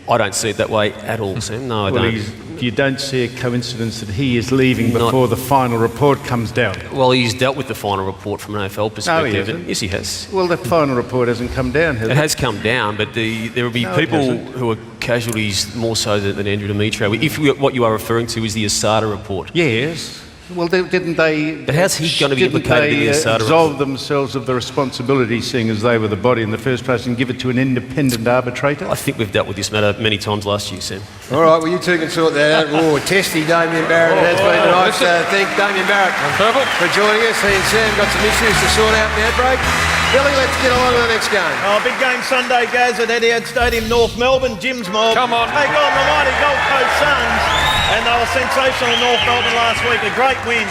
Speaker 13: I don't see it that way at all, Sam. No, I don't.
Speaker 4: You don't see a coincidence that he is leaving before the final report comes down?
Speaker 13: Well, he's dealt with the final report from an AFL perspective.
Speaker 4: No, he hasn't.
Speaker 13: Yes, he has.
Speaker 4: Well, the final report hasn't come down, has it?
Speaker 13: It has come down, but there will be people who are casualties more so than Andrew Demetriou. If what you are referring to is the Asada report.
Speaker 4: Yes. Well, didn't they...
Speaker 13: But how's he going to be implicated in the Asada report?
Speaker 4: Absolve themselves of the responsibility, seeing as they were the body in the first place, and give it to an independent arbitrator?
Speaker 13: I think we've dealt with this matter many times last year, Sam.
Speaker 2: All right, well, you two can sort that out. Oh, testy Damien Barrett has been tonight. Thank Damien Barrett for joining us. He and Sam got some issues to sort out in the outbreak. Billy, let's get along to the next game.
Speaker 6: Oh, big game Sunday, Gaz, at Etihad Stadium, North Melbourne. Jim's mob.
Speaker 3: Come on.
Speaker 6: Take on the mighty Gold Coast Suns. And they were sensational in North Melbourne last week. A great win.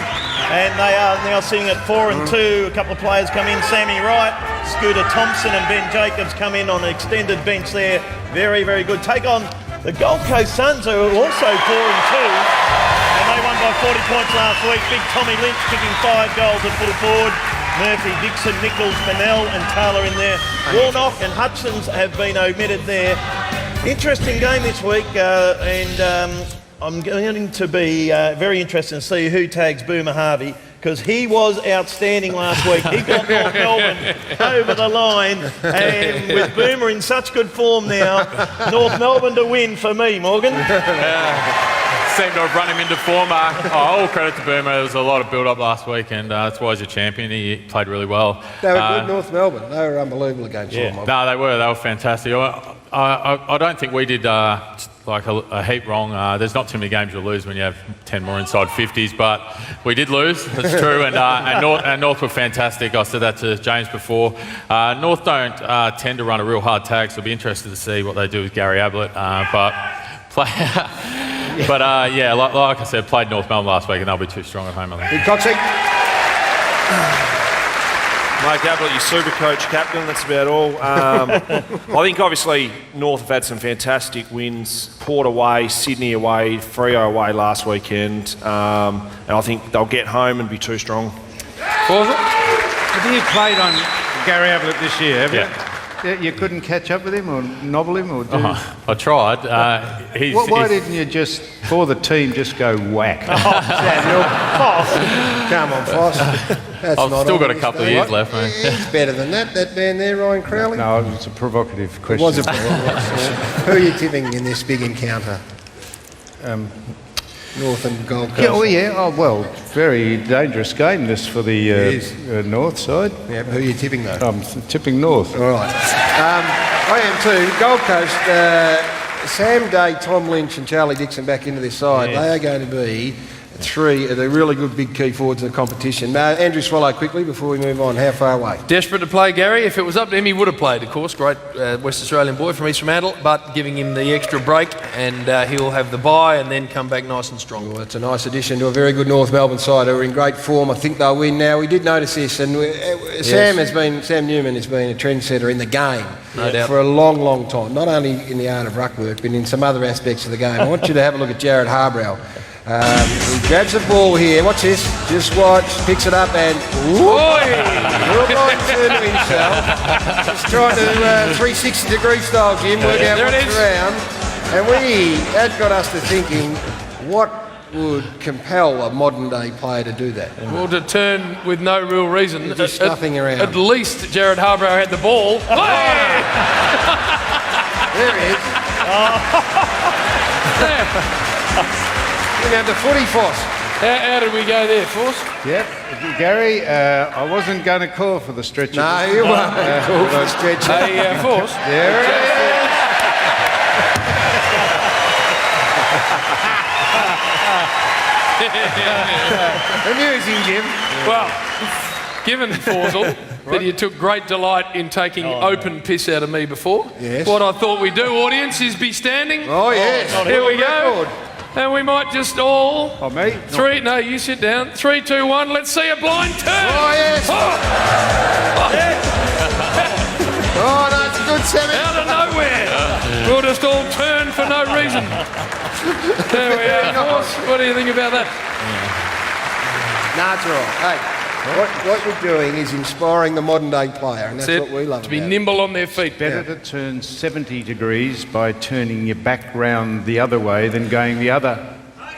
Speaker 6: And they are now sitting at 4-2. A couple of players come in. Sammy Wright, Scooter Thompson and Ben Jacobs come in on an extended bench there. Very, very good. Take on the Gold Coast Suns, who are also 4-2. And they won by 40 points last week. Big Tommy Lynch kicking 5 goals at full forward. Murphy, Dixon, Nichols, Bennell and Taylor in there. Warnock and Hutchins have been omitted there. Interesting game this week, and I'm going to be very interested to see who tags Boomer Harvey, because he was outstanding last week. He got North Melbourne over the line, and with Boomer in such good form now, North Melbourne to win for me, Morgan.
Speaker 5: Seemed to have run him into form. All credit to Boomer. There was a lot of build-up last week, and that's why he's a champion. He played really well.
Speaker 2: They were good, North Melbourne. They were unbelievable against North.
Speaker 5: No, they were fantastic. I don't think we did like a heap wrong. There's not too many games you'll lose when you have 10 more inside 50s, but we did lose, that's true, and North were fantastic. I said that to James before. North don't tend to run a real hard tag, so I'll be interested to see what they do with Gary Ablett. Like I said, played North Melbourne last week, and they'll be too strong at home, I think.
Speaker 2: Big Coxie.
Speaker 7: Mike Ablett, your super coach captain, that's about all. I think obviously North have had some fantastic wins. Port away, Sydney away, Freo away last weekend. And I think they'll get home and be too strong.
Speaker 4: Have you played on Gary Ablett this year, have you?
Speaker 5: Yeah.
Speaker 4: You couldn't catch up with him or nobble him or do...
Speaker 5: I tried.
Speaker 4: Why didn't you just, for the team, just go whack?
Speaker 2: Samuel. Come on, Foss. That's
Speaker 5: I've
Speaker 2: not
Speaker 5: still got a
Speaker 2: honest,
Speaker 5: couple of years left, mate.
Speaker 2: He's better than that man there, Ryan Crowley.
Speaker 4: No, it's a provocative question.
Speaker 2: It was a provocative. Who are you tipping in this big encounter? North and Gold Coast.
Speaker 4: Well, very dangerous game this for the North side.
Speaker 2: Yeah, but who are you tipping though?
Speaker 4: I'm tipping North.
Speaker 2: All right. I am too. Gold Coast, Sam Day, Tom Lynch and Charlie Dixon back into this side.
Speaker 5: Yeah.
Speaker 2: They are going to be three of the really good big key forwards in the competition. Andrew Swallow, quickly, before we move on, how far away?
Speaker 3: Desperate to play Gary. If it was up to him, he would have played, of course. Great West Australian boy from East Fremantle, but giving him the extra break, and he'll have the bye and then come back nice and strong.
Speaker 2: Well, it's a nice addition to a very good North Melbourne side who are in great form. I think they'll win now. We did notice this, and Sam Newman has been a trendsetter in the game for a long, long time, not only in the art of ruck work, but in some other aspects of the game. I want you to have a look at Jared Harbrow. He grabs the ball here. Watch this. Just watch. Picks it up and real nice turn to himself. Just trying to 360-degree style, Jim. Work out what's around. And that got us to thinking, what would compel a modern-day player to do that?
Speaker 3: Well, to turn with no real reason.
Speaker 2: Just nothing around.
Speaker 3: At least Jared Harbrow had the ball.
Speaker 2: There he is. We have the footy, Force.
Speaker 3: How did we go there, Force?
Speaker 4: Yep. Gary, I wasn't going to call for the stretcher.
Speaker 2: No, you weren't call for the stretcher.
Speaker 3: Hey, Force.
Speaker 4: There it is.
Speaker 2: Amusing, Jim.
Speaker 3: Well, given, Forsell, that you took great delight in taking open piss out of me before, what I thought we'd do, audience, is be standing.
Speaker 2: Oh, yes.
Speaker 3: Here we go. And we might just all...
Speaker 4: Oh, me?
Speaker 3: No, you sit down. 3, 2, 1, let's see a blind turn.
Speaker 2: Oh, yes. Oh, no, it's a good 7.
Speaker 3: Out of nowhere. We'll just all turn for no reason. There we are, Force. What do you think about that?
Speaker 2: No, it's all right. Hey. What you're doing is inspiring the modern-day player, and that's what we love.
Speaker 3: To be nimble on their feet.
Speaker 4: Better to turn 70 degrees by turning your back round the other way than going the other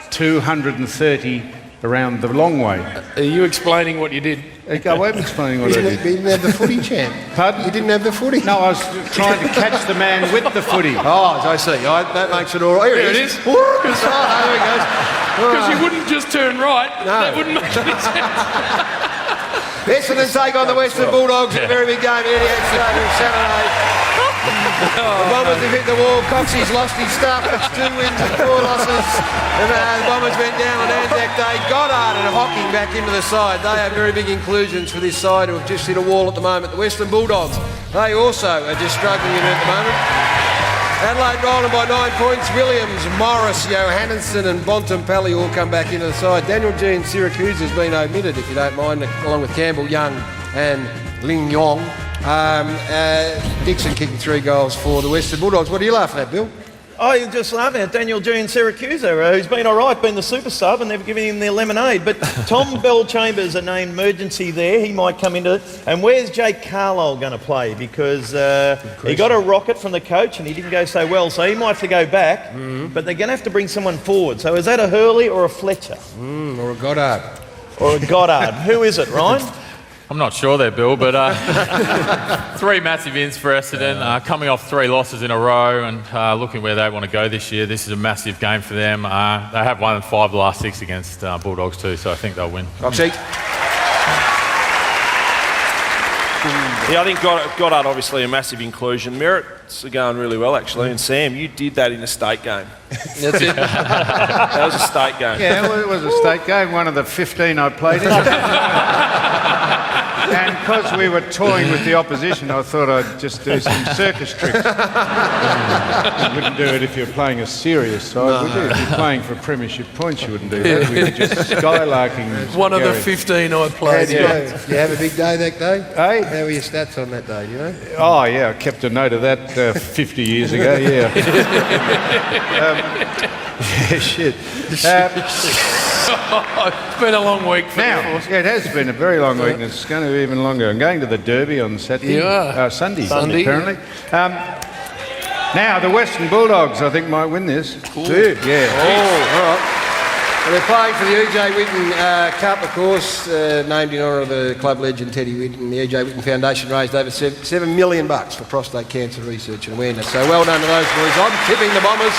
Speaker 4: 230 around the long way.
Speaker 3: Are you explaining what you did?
Speaker 4: I wasn't explaining what I did.
Speaker 2: You didn't have the footy, champ.
Speaker 4: Pardon?
Speaker 2: You didn't have the footy?
Speaker 4: No, I was trying to catch the man with the footy.
Speaker 2: Oh, I see. That makes it all right.
Speaker 3: Here it is.
Speaker 2: Oh, there it goes.
Speaker 3: Because you wouldn't just turn right.
Speaker 2: No.
Speaker 3: That wouldn't make any sense.
Speaker 2: Essendon take on the Western Bulldogs in a very big game here Saturday. The Bombers have hit the wall. Coxie's lost his stuff. It's 2 wins and 4 losses. And the Bombers went down on Anzac Day. Goddard and Hocking back into the side. They have very big inclusions for this side who have just hit a wall at the moment. The Western Bulldogs, they also are just struggling in it at the moment. Adelaide rolling by 9 points. Williams, Morris, Johannesson and Bontempelli all come back into the side. Daniel G in Syracuse has been omitted, if you don't mind, along with Campbell, Young and Ling Yong. Dixon kicking 3 goals for the Western Bulldogs. What are you laughing at, Bill?
Speaker 6: I just laughing at Daniel G in Syracuse, who's been all right, been the super sub, and they've given him their lemonade. But Tom Bell Chambers, a named emergency there, he might come into it. And where's Jake Carlisle going to play? Because he got a rocket from the coach and he didn't go so well, so he might have to go back. But they're going to have to bring someone forward. So is that a Hurley or a Fletcher?
Speaker 2: Or a Goddard.
Speaker 6: Or a Goddard. Who is it, Ryan?
Speaker 5: I'm not sure there, Bill, but 3 massive wins for Essendon, coming off 3 losses in a row and looking where they want to go this year. This is a massive game for them. They have won 5 of the last 6 against Bulldogs too, so I think they'll win.
Speaker 2: Roxy?
Speaker 7: Yeah, I think Goddard obviously a massive inclusion. Merritt's going really well actually, and Sam, you did that in a state game.
Speaker 2: That's it.
Speaker 7: That was a state game.
Speaker 4: Yeah, well, it was a state game, one of the 15 I played in. And because we were toying with the opposition, I thought I'd just do some circus tricks. You wouldn't do it if you're playing a serious side, would you? If you're playing for premiership points, you wouldn't do that. We were just skylarking.
Speaker 3: One of the 15 I played.
Speaker 2: Did you have a big day that day?
Speaker 4: Hey?
Speaker 2: How were your stats on that day, do you know?
Speaker 4: Oh, yeah, I kept a note of that 50 years ago, yeah. Yeah, shit.
Speaker 3: It's been a long week for
Speaker 4: Now,
Speaker 3: you.
Speaker 4: yeah, it has been a very long week, and it's going to be even longer. I'm going to the Derby on Saturday. Sunday, apparently. Now, the Western Bulldogs, I think, might win this.
Speaker 2: Cool.
Speaker 4: Yeah.
Speaker 2: Oh, all right. Well, they're playing for the E.J. Whitten Cup, of course, named in honour of the club legend Teddy Whitten. The E.J. Whitten Foundation raised over $7 million for prostate cancer research and awareness. So well done to those boys. I'm tipping the Bombers.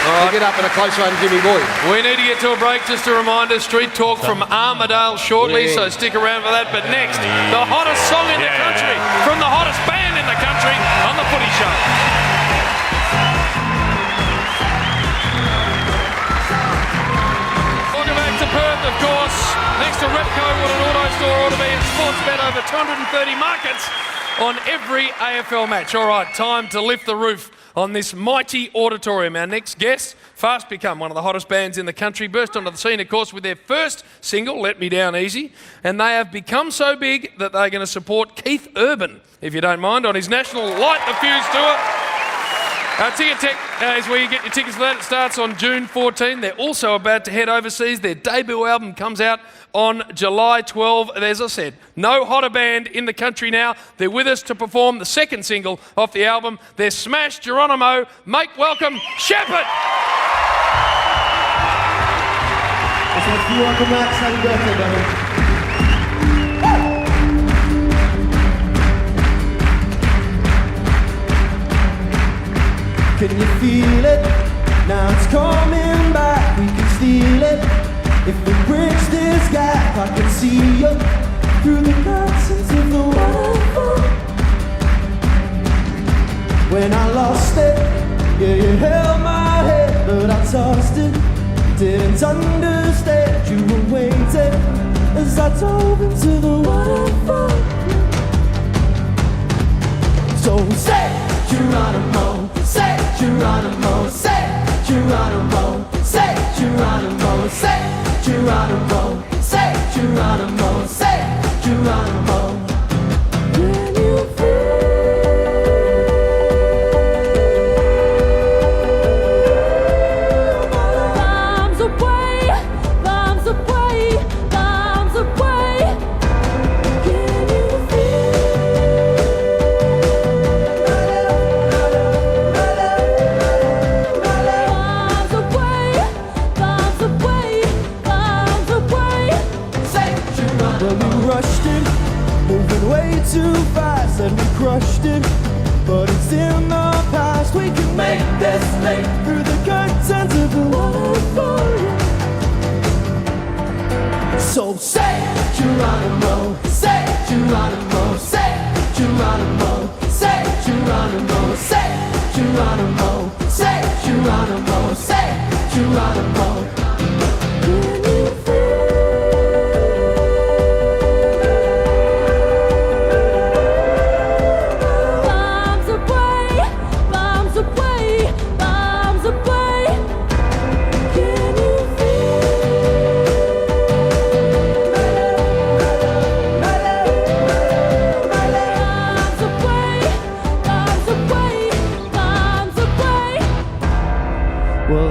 Speaker 2: To get up in a close one, Jimmy Boy.
Speaker 3: We need to get to a break. Just a reminder, Street Talk from Armadale shortly, so stick around for that. But next, the hottest song in the country from the hottest band in the country on The Footy Show. Welcome back to Perth, of course. Next to Repco, what an auto store ought to be, and Sportsbet over 230 markets on every AFL match. All right, time to lift the roof on this mighty auditorium. Our next guest, fast become one of the hottest bands in the country, burst onto the scene, of course, with their first single, Let Me Down Easy, and they have become so big that they're going to support Keith Urban, if you don't mind, on his national Light the Fuse tour. Ticket Tech is where you get your tickets for that. It starts on June 14. They're also about to head overseas. Their debut album comes out on July 12. And as I said, no hotter band in the country now. They're with us to perform the second single off the album. They're Smash Geronimo. Make welcome Shepherd.
Speaker 14: Welcome, Max. Happy birthday, buddy. Can you feel it? Now it's coming back, we can steal it. If we bridge this gap, I can see you through the curtains of the waterfall. When I lost it, yeah, you held my head, but I tossed it. Didn't understand, you were waiting as I dove into the waterfall. So say Geronimo, say Geronimo, say Geronimo, say Geronimo, say Geronimo, say Geronimo, say Geronimo. When you too fast and we crushed it, but it's in the past. We can make this leap through the curtains of the waterfall. So say Geronimo, say Geronimo, say Geronimo, say Geronimo, say Geronimo, say Geronimo, say Geronimo.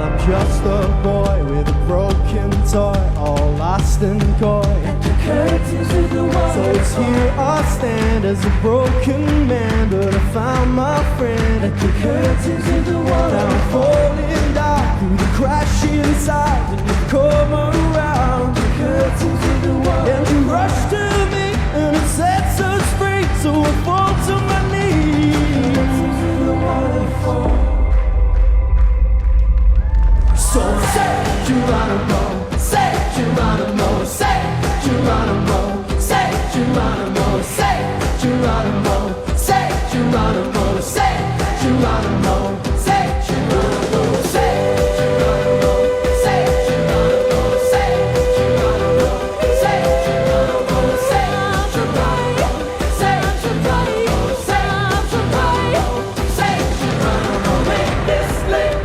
Speaker 14: Well, I'm just a boy with a broken toy, all lost and coy at the curtains of the wall. So it's here I stand as a broken man, but I found my friend at the curtains of the wall. Now I'm falling down through the crash inside, and you come around the curtains of the wall. And you rush to me, and it sets us free, so I fall to my knees. The waterfall. So say Geronimo, say Geronimo, say Geronimo, say Geronimo, say Geronimo, say Geronimo, say Geronimo, say Geronimo, say Geronimo, say Geronimo, say Geronimo, say Geronimo, say Geronimo, say Geronimo, say Geronimo, say Geronimo, make this live.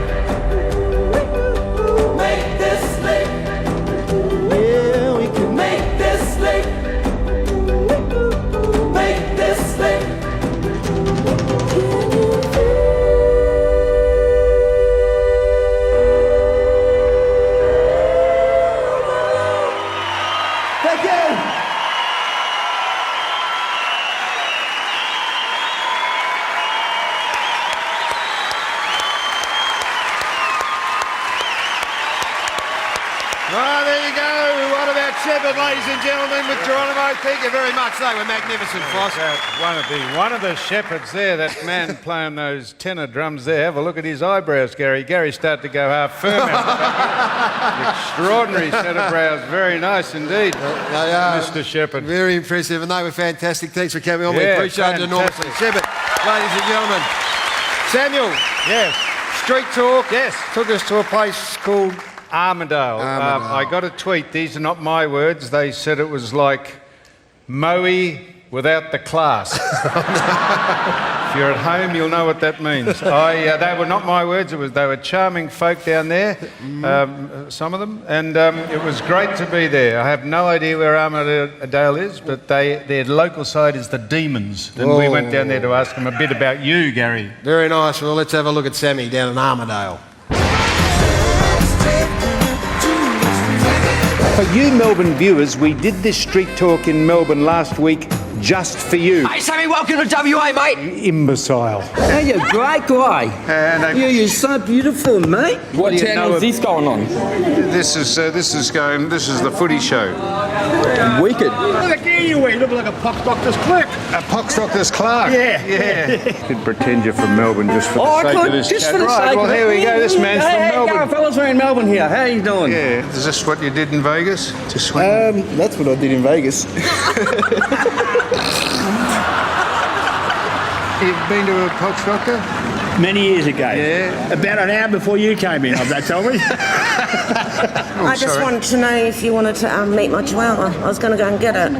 Speaker 2: Ladies and gentlemen, with Geronimo, thank you very much. They were magnificent, Foss.
Speaker 4: One of the shepherds there, that man playing those tenor drums there. Have a look at his eyebrows, Gary. Gary's started to go half firm out. Extraordinary set of brows. Very nice indeed,
Speaker 2: They are
Speaker 4: Mr. Shepherd.
Speaker 2: very impressive, and they were fantastic. Thanks for coming on. We
Speaker 4: Yeah,
Speaker 2: appreciate it enormously. Shepherd, ladies and gentlemen. Samuel.
Speaker 4: Yes.
Speaker 2: Street Talk.
Speaker 4: Yes.
Speaker 2: Took us to a place called
Speaker 4: Armidale. I got a tweet. These are not my words. They said it was like Moe without the class. If you're at home, you'll know what that means. They were not my words. They were charming folk down there, some of them, and it was great to be there. I have no idea where Armidale is, but their local side is the Demons, and we went down there to ask them a bit about you, Gary.
Speaker 2: Very nice. Well, let's have a look at Sammy down in Armidale.
Speaker 15: For you Melbourne viewers, we did this street talk in Melbourne last week just for you.
Speaker 10: Hey, Sammy, welcome to WA, mate.
Speaker 15: You imbecile.
Speaker 10: Hey, you're a great guy. You're so beautiful, mate.
Speaker 15: What channel is
Speaker 10: this going on?
Speaker 4: This is the Footy show.
Speaker 10: Wicked.
Speaker 12: Look here, you look like a pox doctor's clerk.
Speaker 4: A pox doctor's clerk.
Speaker 12: Yeah.
Speaker 4: You could pretend you're from Melbourne just for the sake of this
Speaker 10: just
Speaker 4: chat.
Speaker 10: for the
Speaker 4: Right,
Speaker 10: sake
Speaker 4: well,
Speaker 10: of it.
Speaker 4: here we go. This man's from Melbourne.
Speaker 10: fellas, we're in Melbourne here. How you doing?
Speaker 4: Yeah. Is this what you did in Vegas? Just
Speaker 10: That's what I did in Vegas.
Speaker 4: You've been to a pox doctor?
Speaker 12: Many years ago.
Speaker 4: Yeah.
Speaker 12: About an hour before you came in, they told me.
Speaker 16: I just wanted to know if you wanted to meet my chihuahua. I was going to go and get it.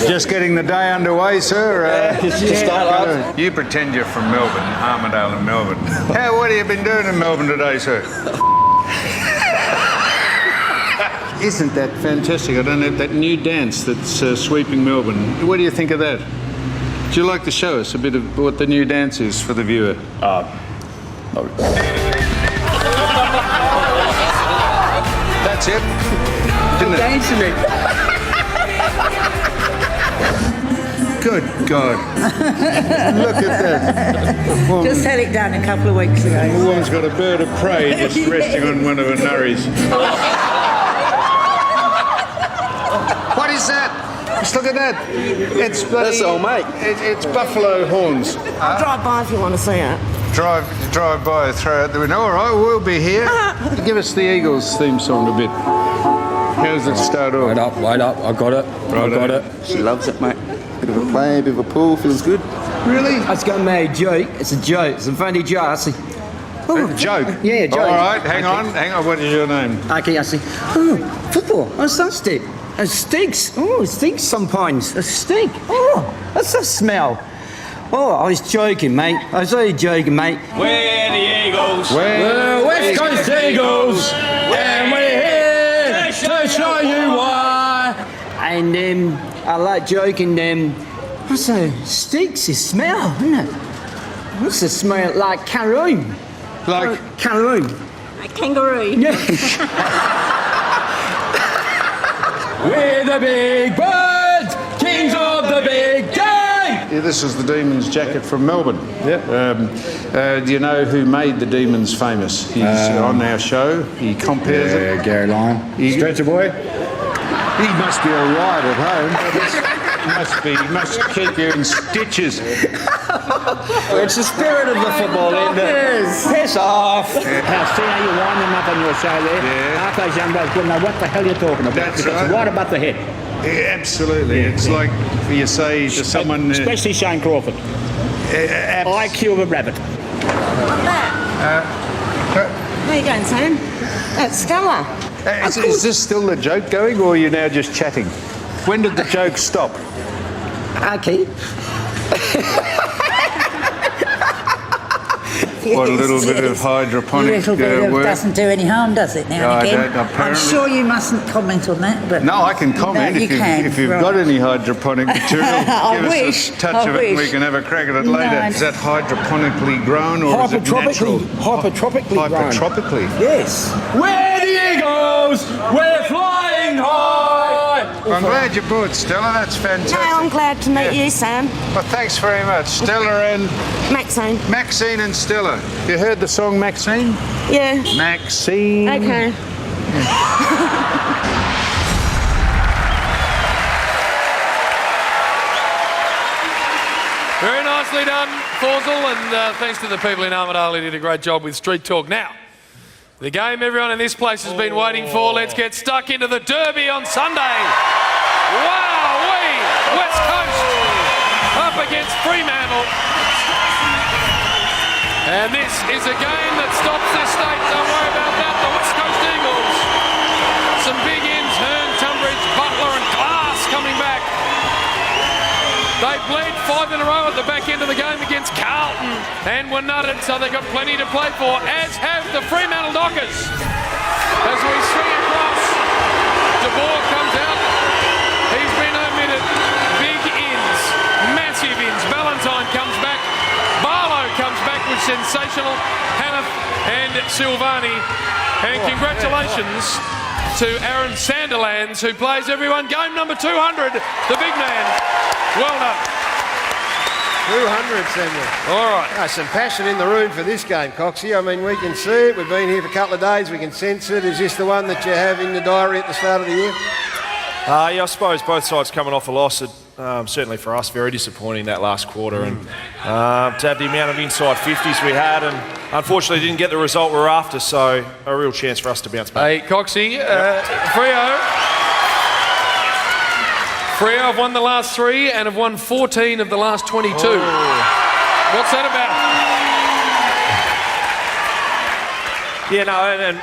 Speaker 4: Just getting the day underway, sir.
Speaker 10: Start
Speaker 4: You pretend you're from Melbourne, Armidale and Melbourne. What have you been doing in Melbourne today, sir? Isn't that fantastic? I don't know, that new dance that's sweeping Melbourne. What do you think of that? Would you like to show us a bit of what the new dance is for the viewer? That's it. Didn't it?
Speaker 10: Dancing it.
Speaker 4: Good God. Look at that. Woman,
Speaker 16: Just had it done a couple of weeks ago.
Speaker 4: the woman's got a bird of prey just resting on one of her nurries. What is that? Just look at that. It's bloody,
Speaker 10: That's all, mate.
Speaker 4: It's buffalo horns.
Speaker 16: I'll drive by if you want to see it.
Speaker 4: Drive by, throw out the window. All right, we'll be here. Give us the Eagles theme song a bit. How does it start off?
Speaker 10: Wait up. I got it. She loves it, mate. Bit of a play, bit of a pull, feels good.
Speaker 4: Really?
Speaker 10: It's got me a joke. It's a joke. It's a funny joke. I see.
Speaker 4: A joke?
Speaker 10: Yeah, joke.
Speaker 4: All right, hang on. What is your name?
Speaker 10: Okay, I see. Oh, football. Oh, it's not stick. It stinks. Oh, it stinks sometimes. It stink. Oh, that's a smell. Oh, I was joking, mate. I was only joking, mate.
Speaker 12: We're the Eagles.
Speaker 10: We're West Coast Eagles. And we're here to show you why. And I like joking. Also, stinks. It smell, isn't it? What's the smell like? Caroon.
Speaker 4: Like
Speaker 10: Caroon.
Speaker 16: A kangaroo.
Speaker 10: We're the big birds, kings of the big game.
Speaker 15: Yeah, this is the Demons jacket from Melbourne.
Speaker 4: Yeah.
Speaker 15: Do you know who made the Demons famous? He's on our show. He compares it.
Speaker 17: Gary Lyon.
Speaker 15: Stretcher boy. He must be all right at home. He must keep you in stitches.
Speaker 10: It's the spirit of the football, isn't it? Piss off.
Speaker 17: See how you wind them up on your show there?
Speaker 15: Yeah.
Speaker 17: Half those young guys wouldn't know what the hell you're talking about.
Speaker 15: That's
Speaker 17: because
Speaker 15: right.
Speaker 17: Right above the head.
Speaker 15: Yeah, absolutely. It's like you say to someone...
Speaker 17: Especially Shane Crawford. IQ of a rabbit.
Speaker 16: Like that. Where you going, Sam? That's Stella.
Speaker 15: Is this still the joke going, or are you now just chatting? When did the joke stop?
Speaker 17: Okay.
Speaker 15: What, a little bit of hydroponic
Speaker 18: A little bit of
Speaker 15: work?
Speaker 18: doesn't do any harm, does it, now
Speaker 15: No,
Speaker 18: and
Speaker 15: I
Speaker 18: again?
Speaker 15: don't, apparently.
Speaker 18: I'm sure you mustn't comment on that, but...
Speaker 15: No, I can comment
Speaker 18: No,
Speaker 15: if you've
Speaker 18: right.
Speaker 15: got any hydroponic material.
Speaker 18: I
Speaker 15: give
Speaker 18: wish,
Speaker 15: us a touch
Speaker 18: I
Speaker 15: of it and we
Speaker 18: wish.
Speaker 15: can have a crack at it later.
Speaker 18: No.
Speaker 15: Is that hydroponically grown or is it natural?
Speaker 17: Hypertropically grown.
Speaker 15: Hypertropically.
Speaker 17: Yes.
Speaker 10: We're the Eagles. We're flying high.
Speaker 15: I'm glad you brought Stella, that's fantastic.
Speaker 16: No, I'm glad to meet you, Sam.
Speaker 15: Well, thanks very much. Stella and...
Speaker 16: Maxine.
Speaker 15: Maxine and Stella. You heard the song Maxine?
Speaker 16: Yeah.
Speaker 15: Maxine.
Speaker 16: Okay.
Speaker 3: Very nicely done, Thorzal, and thanks to the people in Armidale who did a great job with Street Talk. Now, the game everyone in this place has been waiting for. Let's get stuck into the Derby on Sunday. Wow-wee! West Coast up against Fremantle. And this is a game that stops this state. Don't worry about that. The West Coast Eagles. Some big ins, Hearn, Tunbridge, Butler and Glass coming back. They bled 5 in a row at the back end of the game against Carlton and were nutted, so they've got plenty to play for, as have the Fremantle Dockers. As we swing across, De Boer comes out. He's been omitted. Big ins, massive ins. Valentine comes back. Barlow comes back with sensational. Hannah and Silvani. And congratulations to Aaron Sanderlands, who plays everyone game number 200, the big man. Well done.
Speaker 2: 200, Samuel.
Speaker 3: All right.
Speaker 2: Some passion in the room for this game, Coxie. I mean, we can see it. We've been here for a couple of days. We can sense it. Is this the one that you have in the diary at the start of the year?
Speaker 7: Yeah, I suppose both sides coming off a loss. Certainly for us, very disappointing that last quarter. And to have the amount of inside 50s we had, and unfortunately didn't get the result we were after, so a real chance for us to bounce back.
Speaker 3: Hey, Coxie, Freo have won the last 3 and have won 14 of the last 22. What's that about?
Speaker 7: Yeah, no, and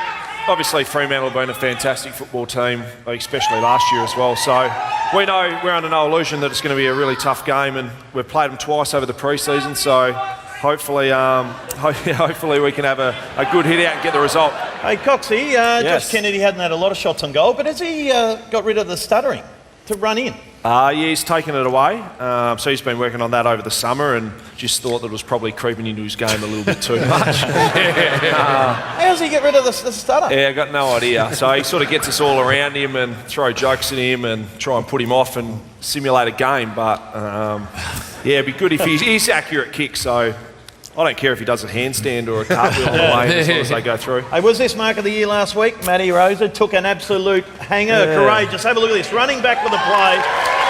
Speaker 7: obviously Fremantle have been a fantastic football team, especially last year as well. So we know we're under no illusion that it's going to be a really tough game, and we've played them twice over the pre-season. So hopefully, hopefully we can have a good hit out and get the result.
Speaker 6: Hey, Coxie, Josh Kennedy hadn't had a lot of shots on goal, but has he got rid of the stuttering to run in?
Speaker 7: Yeah, he's taken it away. So he's been working on that over the summer and just thought that it was probably creeping into his game a little bit too much.
Speaker 6: How does he get rid of the stutter?
Speaker 7: Yeah, I got no idea. So he sort of gets us all around him and throw jokes at him and try and put him off and simulate a game. But yeah, it'd be good if he's accurate kick. So I don't care if he does a handstand or a cartwheel on the way as long as they go through.
Speaker 6: Hey, was this mark of the year last week? Matty Rosa took an absolute hanger.
Speaker 7: Yeah.
Speaker 6: Courageous. Have a look at this. Running back for the play.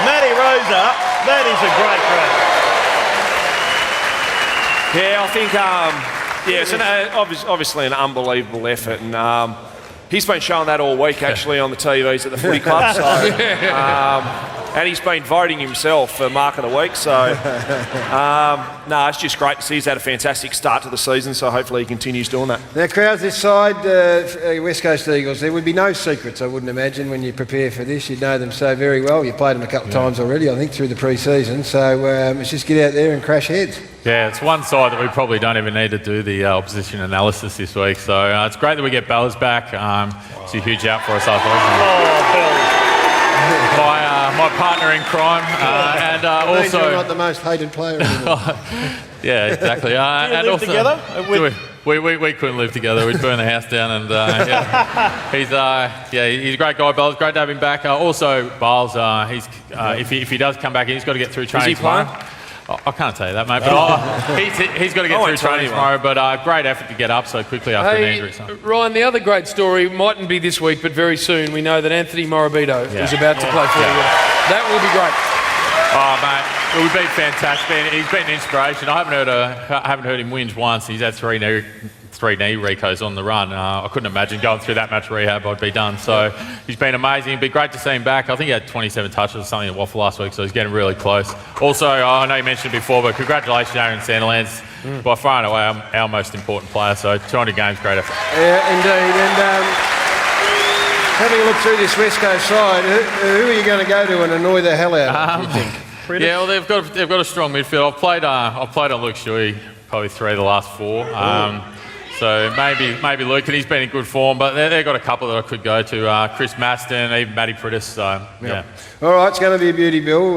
Speaker 6: Matty Rosa, that is a great grab.
Speaker 7: Yeah, I think, it's obviously an unbelievable effort. And he's been showing that all week, actually, on the TVs at the footy club. So, and he's been voting himself for Mark of the Week. So, it's just great to see he's had a fantastic start to the season. So hopefully he continues doing that.
Speaker 2: Now, crowds this side, West Coast Eagles, there would be no secrets, I wouldn't imagine, when you prepare for this. You'd know them so very well. You played them a couple of times already, I think, through the pre-season. So let's just get out there and crash heads.
Speaker 5: Yeah, it's one side that we probably don't even need to do the opposition analysis this week. So it's great that we get Bells back. It's a huge out for us, I thought. My partner in crime, and also
Speaker 2: you're not the most hated player anymore.
Speaker 5: yeah, exactly.
Speaker 6: Do you
Speaker 5: and
Speaker 6: live
Speaker 5: also,
Speaker 6: together?
Speaker 5: We couldn't live together. We'd burn the house down, and he's a great guy. Bales, great to have him back. Also, Bales, if he does come back in, he's got to get through training tomorrow. I can't tell you that, mate. But he's got to get through training tomorrow. But great effort to get up so quickly after an injury. So.
Speaker 3: Ryan, the other great story mightn't be this week, but very soon. We know that Anthony Morabito is about to play footy. That will be great.
Speaker 5: Oh, mate, it would be fantastic. He's been an inspiration. I haven't heard him whinge once. He's had three knee recos on the run. I couldn't imagine going through that much rehab. I'd be done. So he's been amazing. It'd be great to see him back. I think he had 27 touches or something at Waffle last week, so he's getting really close. Also, I know you mentioned it before, but congratulations, Aaron Sandilands. By far and away our most important player. So 200 games, great effort.
Speaker 2: Yeah, indeed. And having a look through this West Coast side, who are you going to go to and annoy the hell out of, do you think?
Speaker 5: Yeah, well, they've got a strong midfield. I've played on Luke Shuey probably 3 of the last 4. So maybe Luke, and he's been in good form, but they've got a couple that I could go to. Chris Maston, even Matty Prittis. So, yeah.
Speaker 2: All right, it's going to be a beauty, Bill.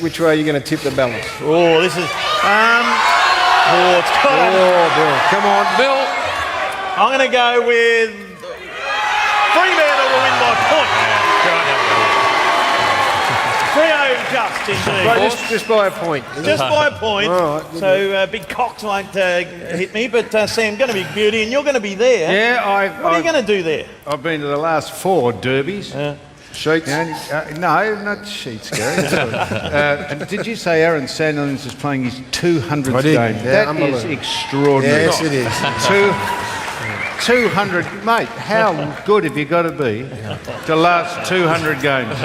Speaker 2: Which way are you going to tip the balance?
Speaker 6: Oh, this is...
Speaker 2: Bill. Come on, Bill.
Speaker 6: I'm going to go with Fremantle will win by point. Just indeed.
Speaker 2: Right, just by a point.
Speaker 6: Just by a point.
Speaker 2: All right,
Speaker 6: so big cocks won't hit me, but Sam, going to be beauty, and you're going to be there.
Speaker 4: Yeah,
Speaker 6: what are you going to do there?
Speaker 4: I've been to the last 4 derbies.
Speaker 2: Sheets?
Speaker 4: No, not Sheets, Gary. And did you say Aaron Sandilands is playing his 200th game?
Speaker 2: Yeah,
Speaker 4: that is extraordinary.
Speaker 2: Yes, it is.
Speaker 4: 200, mate, how good have you got to be to last 200 games?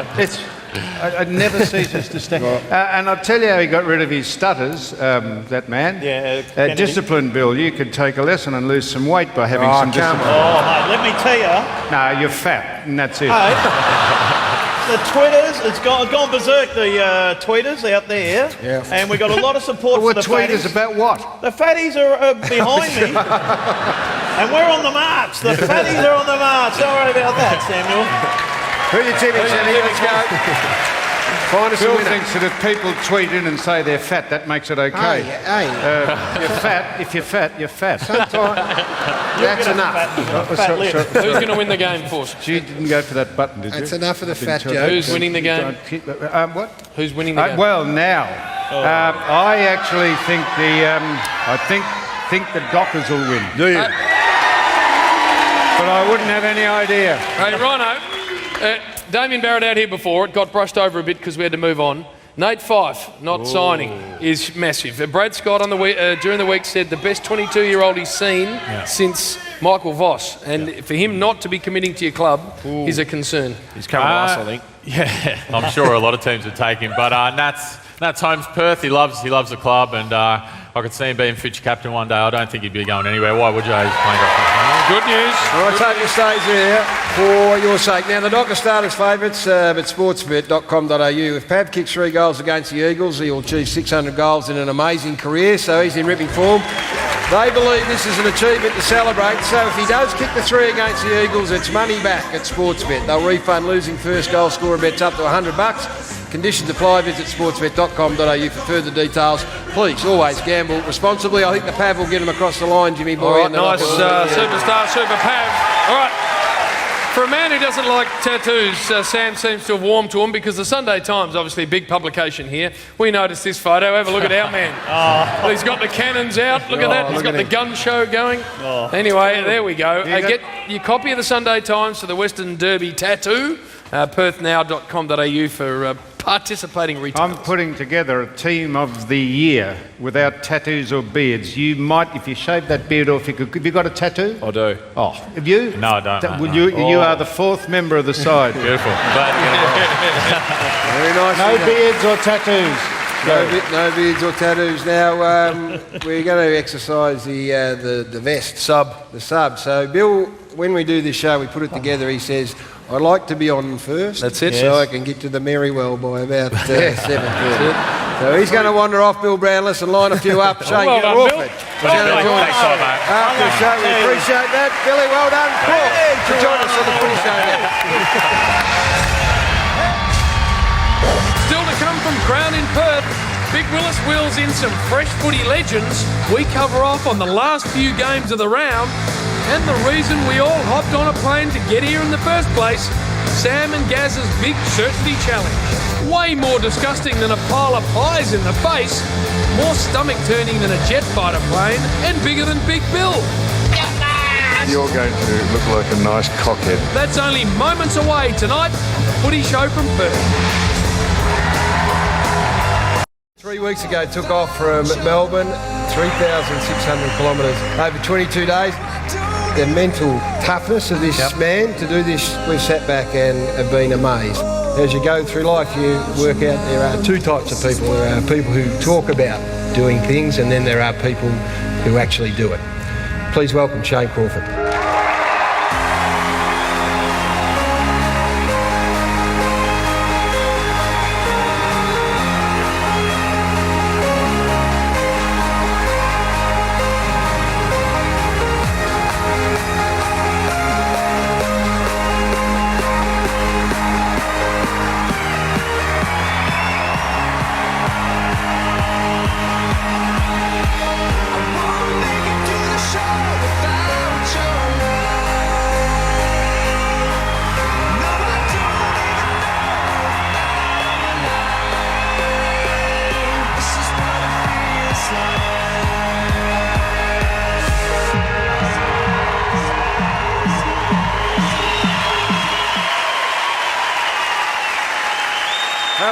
Speaker 4: It never ceases to stand. And I'll tell you how he got rid of his stutters, that man.
Speaker 6: Yeah,
Speaker 4: discipline, Bill. You could take a lesson and lose some weight by having some discipline.
Speaker 6: Oh, mate, let me tell you.
Speaker 4: No, you're fat, and that's it.
Speaker 6: Hey, the tweeters, it's gone berserk, the tweeters out there.
Speaker 2: Yeah.
Speaker 6: And we got a lot of support for the
Speaker 4: tweeters
Speaker 6: fatties.
Speaker 4: About what?
Speaker 6: The fatties are behind me. And we're on the march. The fatties are on the march. Don't worry about that, Samuel.
Speaker 2: Who are you tipping, Sammy? Let's go. Find us a
Speaker 4: Bill
Speaker 2: winner.
Speaker 4: thinks that if people tweet in and say they're fat, that makes it okay.
Speaker 2: Hey.
Speaker 4: You're fat. If you're fat, you're fat.
Speaker 2: That's enough.
Speaker 3: Who's going to win the game for us?
Speaker 4: You didn't go for that button, did you?
Speaker 2: That's enough of the fat joke.
Speaker 3: Who's winning the game?
Speaker 4: What?
Speaker 3: Who's winning the game?
Speaker 4: Well, now, I actually think think the Dockers will win.
Speaker 2: Do you?
Speaker 4: But I wouldn't have any idea.
Speaker 3: Hey, Rhino, Damien Barrett out here before. It got brushed over a bit because we had to move on. Nate Fyfe not signing is massive. Brad Scott on the during the week said the best 22-year-old he's seen since Michael Voss. And for him not to be committing to your club is a concern.
Speaker 7: He's coming to us, I think.
Speaker 5: Yeah, I'm sure a lot of teams would take him. But Nat's home's Perth. He loves the club, and I could see him being future captain one day. I don't think he'd be going anywhere. Why would you? He's playing great.
Speaker 3: Good news.
Speaker 2: All right, take your stays there for your sake. Now, the Dockers starters favourites at sportsbet.com.au. If Pav kicks 3 goals against the Eagles, he'll achieve 600 goals in an amazing career, so he's in ripping form. They believe this is an achievement to celebrate, so if he does kick the 3 against the Eagles, it's money back at Sportsbet. They'll refund losing first goal scorer bets up to $100. Conditions apply. Visit sportsbet.com.au for further details. Please, always gamble responsibly. I think the Pav will get him across the line, Jimmy boy.
Speaker 3: All right, nice superstar, super Pav. All right. For a man who doesn't like tattoos, Sam seems to have warmed to him because the Sunday Times, obviously a big publication here. We noticed this photo. Have a look at our man. He's got the cannons out. Look at that. He's got the gun show going. Anyway, there we go. Get your copy of the Sunday Times for the Western Derby tattoo. Perthnow.com.au for participating retailers.
Speaker 4: I'm putting together a team of the year without tattoos or beards. You might, if you shave that beard off, have you got a tattoo?
Speaker 7: I do.
Speaker 4: Oh, have you?
Speaker 5: No, I don't.
Speaker 4: Well, you are the 4th member of the side.
Speaker 5: Beautiful.
Speaker 2: Very nice.
Speaker 4: No beards or tattoos.
Speaker 2: No beards or tattoos. Now, we're going to exercise the vest. The sub. So, Bill, when we do this show, we put it together. He says, I'd like to be on first.
Speaker 3: That's it.
Speaker 2: So I can get to the Merrywell by about 7:30. So he's going to wander off, Bill Brownless, and line a few up. Shane,
Speaker 3: Well done, Bill.
Speaker 2: He's going to join us after the show. We appreciate that. Billy, well done. Paul, to join us on the Footy Show now.
Speaker 3: Still to come from Crown in Perth. Big Willis wheels in some fresh footy legends, we cover off on the last few games of the round and the reason we all hopped on a plane to get here in the first place, Sam and Gaz's big certainty challenge. Way more disgusting than a pile of pies in the face, more stomach-turning than a jet fighter plane, and bigger than Big Bill.
Speaker 19: You're going to look like a nice cockhead.
Speaker 3: That's only moments away tonight on the Footy Show from Perth.
Speaker 2: 3 weeks ago, took off from Melbourne, 3,600 kilometres over 22 days. The mental toughness of this man to do this, we've sat back and have been amazed. As you go through life, you work out there are two types of people. There are people who talk about doing things, and then there are people who actually do it. Please welcome Shane Crawford.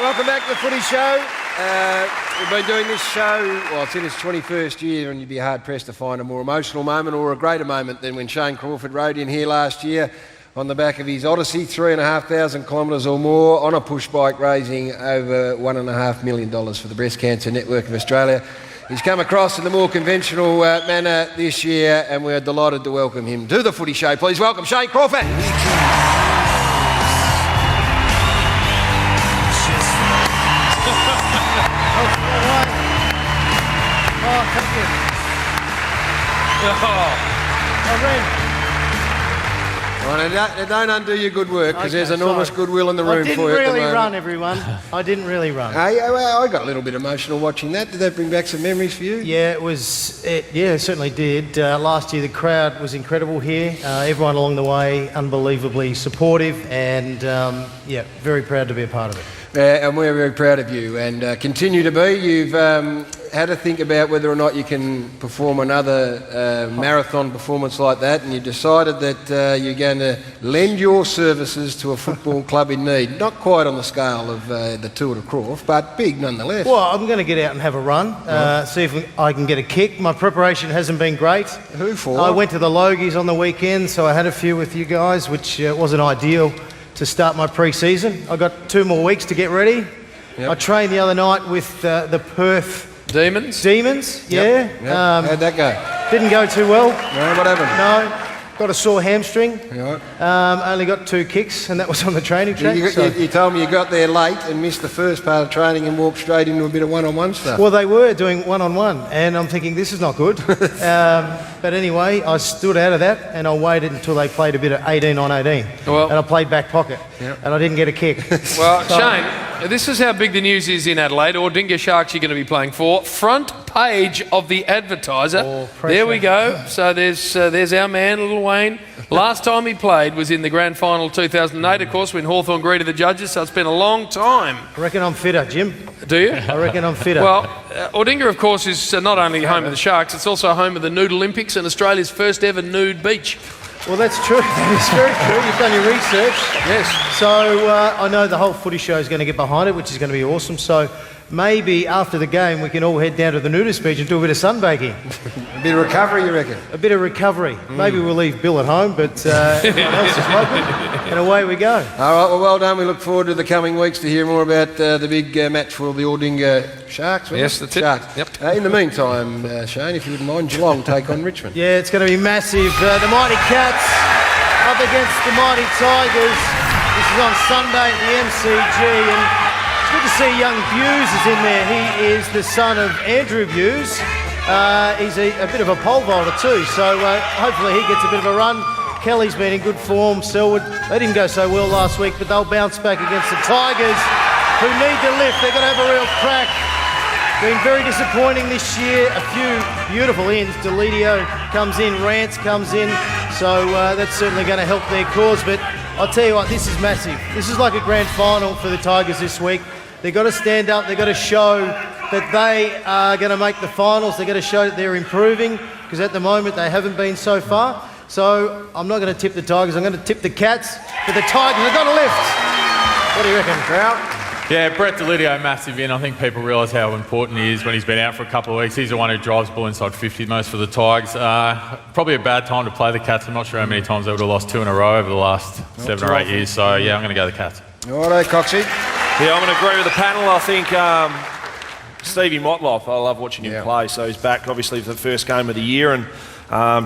Speaker 2: Welcome back to the Footy Show. We've been doing this show, well, it's in its 21st year, and you'd be hard-pressed to find a more emotional moment or a greater moment than when Shane Crawford rode in here last year on the back of his Odyssey, 3,500 kilometres or more, on a push bike, raising over $1.5 million for the Breast Cancer Network of Australia. He's come across in the more conventional manner this year, and we're delighted to welcome him to the Footy Show. Please welcome Shane Crawford. Well, don't undo your good work, because there's enormous goodwill in the room for you at the moment.
Speaker 20: I didn't really run, everyone. I didn't really run.
Speaker 2: I got a little bit emotional watching that. Did that bring back some memories for you?
Speaker 20: Yeah, it certainly did. Last year the crowd was incredible here. Everyone along the way, unbelievably supportive, and very proud to be a part of it.
Speaker 2: And we're very proud of you, and continue to be. You've had to think about whether or not you can perform another marathon performance like that, and you decided that you're going to lend your services to a football club in need. Not quite on the scale of the Tour de Croft, but big nonetheless.
Speaker 20: Well, I'm going to get out and have a run, see if I can get a kick. My preparation hasn't been great.
Speaker 2: Who for?
Speaker 20: I went to the Logies on the weekend, so I had a few with you guys, which wasn't ideal to start my pre-season. I got 2 more weeks to get ready. Yep. I trained the other night with the Perth
Speaker 3: Demons,
Speaker 20: yeah.
Speaker 2: Yep. How'd that go?
Speaker 20: Didn't go too well.
Speaker 2: No, what happened?
Speaker 20: No. Got a sore hamstring.
Speaker 2: Right.
Speaker 20: Only got 2 kicks, and that was on the training track.
Speaker 2: You told me you got there late and missed the first part of training and walked straight into a bit of one-on-one stuff.
Speaker 20: Well, they were doing one-on-one, and I'm thinking, this is not good. But anyway, I stood out of that, and I waited until they played a bit of 18 on 18.
Speaker 3: Well,
Speaker 20: and I played back pocket, and I didn't get a kick.
Speaker 3: Well, Shane, this is how big the news is in Adelaide. Ordinga Sharks you're going to be playing for. Front page of the Advertiser. There we go. So there's our man, Little Wayne. Last time he played was in the grand final 2008, of course, when Hawthorn greeted the judges, so it's been a long time.
Speaker 20: I reckon I'm fitter, Jim.
Speaker 3: Do you?
Speaker 20: I reckon I'm fitter.
Speaker 3: Well, Ordinga, of course, is not only home of the Sharks, it's also home of the Nude Olympics and Australia's first ever nude beach.
Speaker 20: Well, that's true. That is very true. You've done your research.
Speaker 3: Yes.
Speaker 20: So I know the whole Footy Show is going to get behind it, which is going to be awesome. So maybe after the game we can all head down to the nudist beach and do a bit of sunbaking.
Speaker 2: A bit of recovery, you reckon?
Speaker 20: A bit of recovery. Maybe we'll leave Bill at home, but everyone else is welcome. And away we go.
Speaker 2: All right, well done. We look forward to the coming weeks to hear more about the big match for the Ordinga Sharks.
Speaker 3: Yes, that's it.
Speaker 2: Sharks.
Speaker 3: Yep.
Speaker 2: In the meantime, Shane, if you wouldn't mind, Geelong take on Richmond.
Speaker 20: Yeah, it's going to be massive. The Mighty Cats up against the Mighty Tigers. This is on Sunday at the MCG, and it's good to see young Hughes is in there. He is the son of Andrew Hughes. He's a bit of a pole vaulter too, so hopefully he gets a bit of a run. Kelly's been in good form. Selwood, they didn't go so well last week, but they'll bounce back against the Tigers, who need to lift. They've got to have a real crack Been very disappointing this year. A few beautiful ends. Delidio comes in, Rance comes in. So that's certainly going to help their cause. But I'll tell you what, this is massive. This is like a grand final for the Tigers this week. They've got to stand up. They've got to show that they are going to make the finals. They've got to show that they're improving, because at the moment they haven't been so far. So I'm not going to tip the Tigers. I'm going to tip the Cats. But the Tigers have got a lift. What do you reckon, Crowley?
Speaker 5: Yeah, Brett Delidio, massive in. I think people realise how important he is when he's been out for a couple of weeks. He's the one who drives the ball inside 50 most for the Tigers. Probably a bad time to play the Cats. I'm not sure how many times they would have lost 2 in a row over the last 7 or 8 years. So, yeah, I'm going to go the Cats.
Speaker 2: Righto, Coxie.
Speaker 7: Yeah, I'm going to agree with the panel. I think Stevie Motlop, I love watching him play. So he's back, obviously, for the first game of the year, and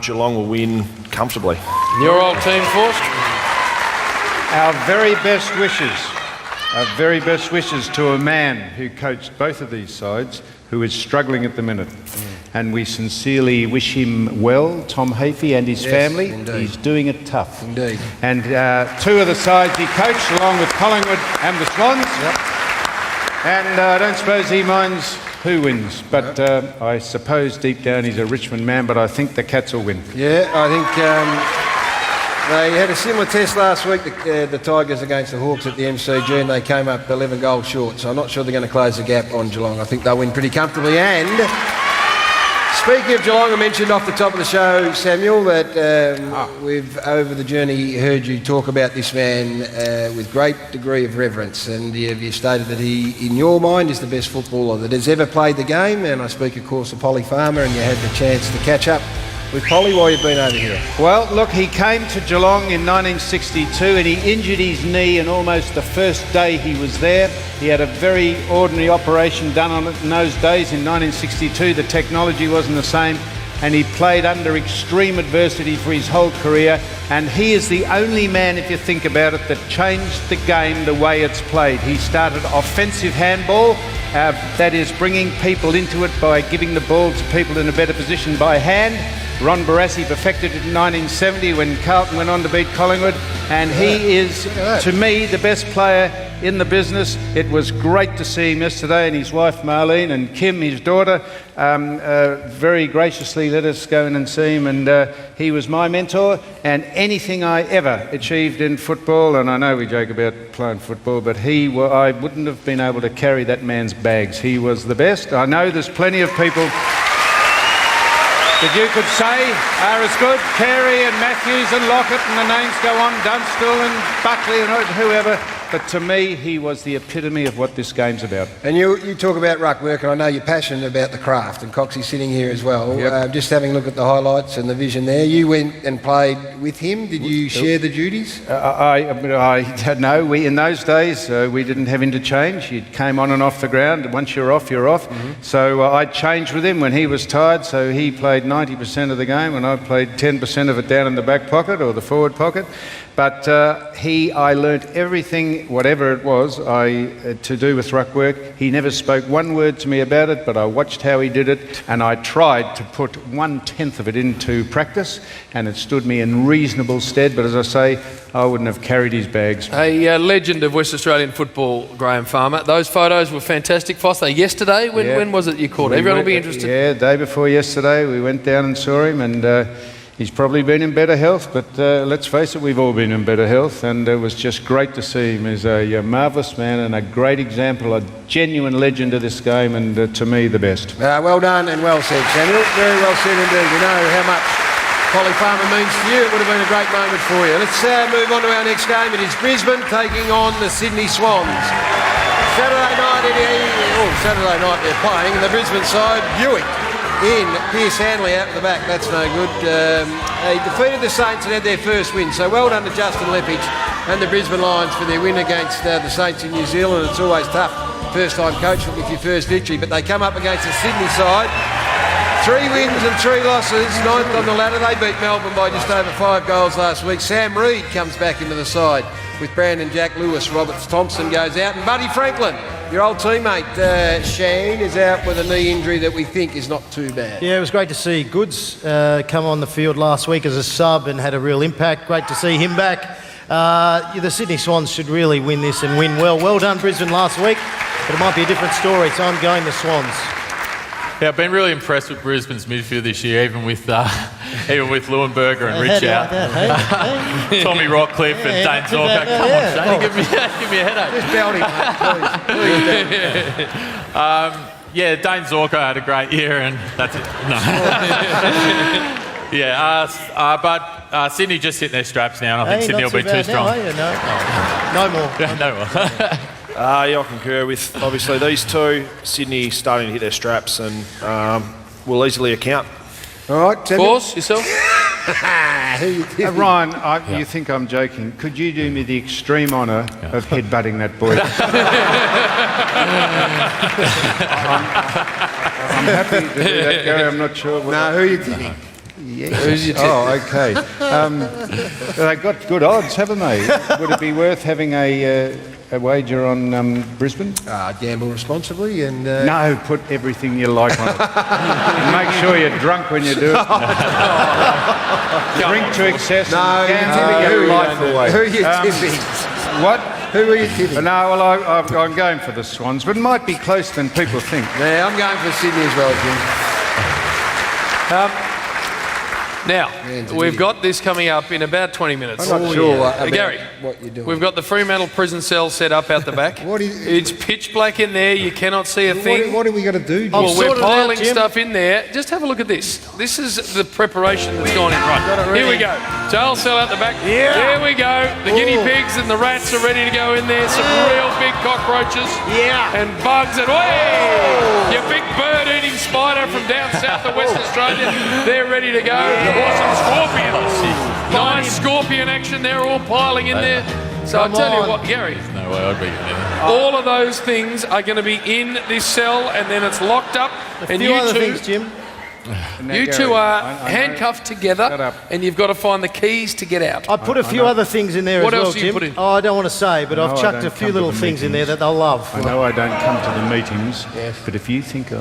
Speaker 7: Geelong will win comfortably.
Speaker 3: Your old team, Forst?
Speaker 4: Our very best wishes. Our very best wishes to a man who coached both of these sides, who is struggling at the minute. And we sincerely wish him well, Tom Hafey and his family.
Speaker 2: Indeed.
Speaker 4: He's doing it tough.
Speaker 2: Indeed.
Speaker 4: And 2 of the sides he coached, along with Collingwood and the Swans. And I don't suppose he minds who wins, but I suppose deep down he's a Richmond man, but I think the Cats will win.
Speaker 2: Yeah, I think they had a similar test last week, the Tigers against the Hawks at the MCG, and they came up 11 goals short, so I'm not sure they're going to close the gap on Geelong. I think they'll win pretty comfortably. And speaking of Geelong, I mentioned off the top of the show, Samuel, that we've, over the journey, heard you talk about this man with great degree of reverence, and you stated that he, in your mind, is the best footballer that has ever played the game. And I speak, of course, of Polly Farmer, and you had the chance to catch up with Polly while you've been over here.
Speaker 4: Well, look, he came to Geelong in 1962 and he injured his knee, and almost the first day he was there, he had a very ordinary operation done on it in those days. In 1962, the technology wasn't the same, and he played under extreme adversity for his whole career, and he is the only man, if you think about it, that changed the game the way it's played. He started offensive handball, that is bringing people into it by giving the ball to people in a better position by hand. Ron Barassi perfected it in 1970 when Carlton went on to beat Collingwood, and he is, to me, the best player in the business. It was great to see him yesterday, and his wife Marlene and Kim, his daughter, very graciously let us go in and see him, and he was my mentor. And anything I ever achieved in football, and I know we joke about playing football, but I wouldn't have been able to carry that man's bags. He was the best. I know there's plenty of people that you could say are as good, Carey and Matthews and Lockett, and the names go on, Dunstall and Buckley and whoever, but to me he was the epitome of what this game's about.
Speaker 2: And you talk about ruck work, and I know you're passionate about the craft, and Coxie's sitting here as well.
Speaker 4: Yep.
Speaker 2: Just having a look at the highlights and the vision there, you went and played with him. Did you share the duties?
Speaker 4: No, in those days we didn't have interchange. You came on and off the ground. Once you're off, you're off.
Speaker 2: Mm-hmm.
Speaker 4: So I changed with him when he was tired, so he played 90% of the game and I played 10% of it down in the back pocket or the forward pocket. But I learnt everything, whatever it was, to do with ruck work. He never spoke one word to me about it, but I watched how he did it, and I tried to put 1/10 of it into practice, and it stood me in reasonable stead. But as I say, I wouldn't have carried his bags.
Speaker 3: A legend of West Australian football, Graham Farmer. Those photos were fantastic, Foster. Yesterday, when was it you caught? Everyone will be interested.
Speaker 4: Yeah, the day before yesterday, we went down and saw him, and he's probably been in better health, but let's face it, we've all been in better health, and it was just great to see him. He's a marvellous man and a great example, a genuine legend of this game, and to me, the best.
Speaker 2: Well done and well said, Samuel. Very well said indeed. We know how much Polly Farmer means to you. It would have been a great moment for you. Let's move on to our next game. It is Brisbane taking on the Sydney Swans. Saturday night they're playing, and the Brisbane side, Buick in, Pierce Hanley out the back, that's no good. They defeated the Saints and had their first win, so well done to Justin Leppich and the Brisbane Lions for their win against the Saints in New Zealand. It's always tough, first time coach with your first victory, but they come up against the Sydney side. 3 wins and 3 losses, 9th on the ladder. They beat Melbourne by just over 5 goals last week. Sam Reid comes back into the side with Brandon Jack Lewis. Roberts Thompson goes out, and Buddy Franklin, your old teammate Shane, is out with a knee injury that we think is not too bad.
Speaker 20: Yeah, it was great to see Goods come on the field last week as a sub and had a real impact. Great to see him back. The Sydney Swans should really win this and win well. Well done Brisbane last week, but it might be a different story, so I'm going the Swans.
Speaker 5: I've been really impressed with Brisbane's midfield this year, even with Leuenberger and Rich out. Tommy Rockcliffe and Dane Zorko. Come on, Shane, give me a headache.
Speaker 2: Just belt him, mate, please.
Speaker 5: Yeah, Dane Zorko had a great year, and that's it. No. But Sydney just hitting their straps now, and I think Sydney will be too strong.
Speaker 20: No more.
Speaker 5: No more.
Speaker 7: Yeah, I concur with obviously these two. Sydney starting to hit their straps and will easily account.
Speaker 2: All right,
Speaker 3: Force, yourself?
Speaker 4: Ryan, you think I'm joking. Could you do me the extreme honour of headbutting that boy? I'm happy to do that, Gary. I'm not sure.
Speaker 2: No, who are you tipping?
Speaker 4: Yes. Who's your tip? Oh, okay. They've got good odds, haven't they? Would it be worth having a wager on Brisbane?
Speaker 2: Gamble responsibly and...
Speaker 4: No, put everything you like on it. And make sure you're drunk when you do it. Drink to excess and gamble your life away.
Speaker 2: Who are you tipping?
Speaker 4: What?
Speaker 2: Who are you tipping?
Speaker 4: No, well, I'm going for the Swans, but it might be closer than people think.
Speaker 2: Yeah, I'm going for Sydney as well, Jim.
Speaker 3: Now, we've got this coming up in about 20 minutes.
Speaker 2: I'm not sure
Speaker 3: Gary,
Speaker 2: what you're doing.
Speaker 3: we've got the Fremantle prison cell set up out the back. It's pitch black in there. You cannot see a thing.
Speaker 2: What are we going to do, Jim?
Speaker 3: Well, we're piling stuff in there. Just have a look at this. This is the preparation that's gone in. Right, here we go. Jail cell out the back.
Speaker 20: Yeah.
Speaker 3: There we go. The guinea pigs and the rats are ready to go in there. Some real big cockroaches.
Speaker 20: Yeah.
Speaker 3: And bugs and your big bird-eating spider from down south of Western Australia. They're ready to go. Or some scorpions. Nice scorpion action. They're all piling in there. So I'll tell you what, Gary.
Speaker 5: No way I'd be in there.
Speaker 3: All of those things are going to be in this cell, and then it's locked up.
Speaker 20: And you other things, Jim.
Speaker 3: You two are handcuffed together, and you've got to find the keys to get out.
Speaker 20: I put a few other things in there
Speaker 3: What
Speaker 20: as well,
Speaker 3: else do you
Speaker 20: Jim.
Speaker 3: put in?
Speaker 20: Oh, I don't want to say, but I've chucked a few little things in there that they'll love.
Speaker 4: I know I don't come to the meetings, but if you think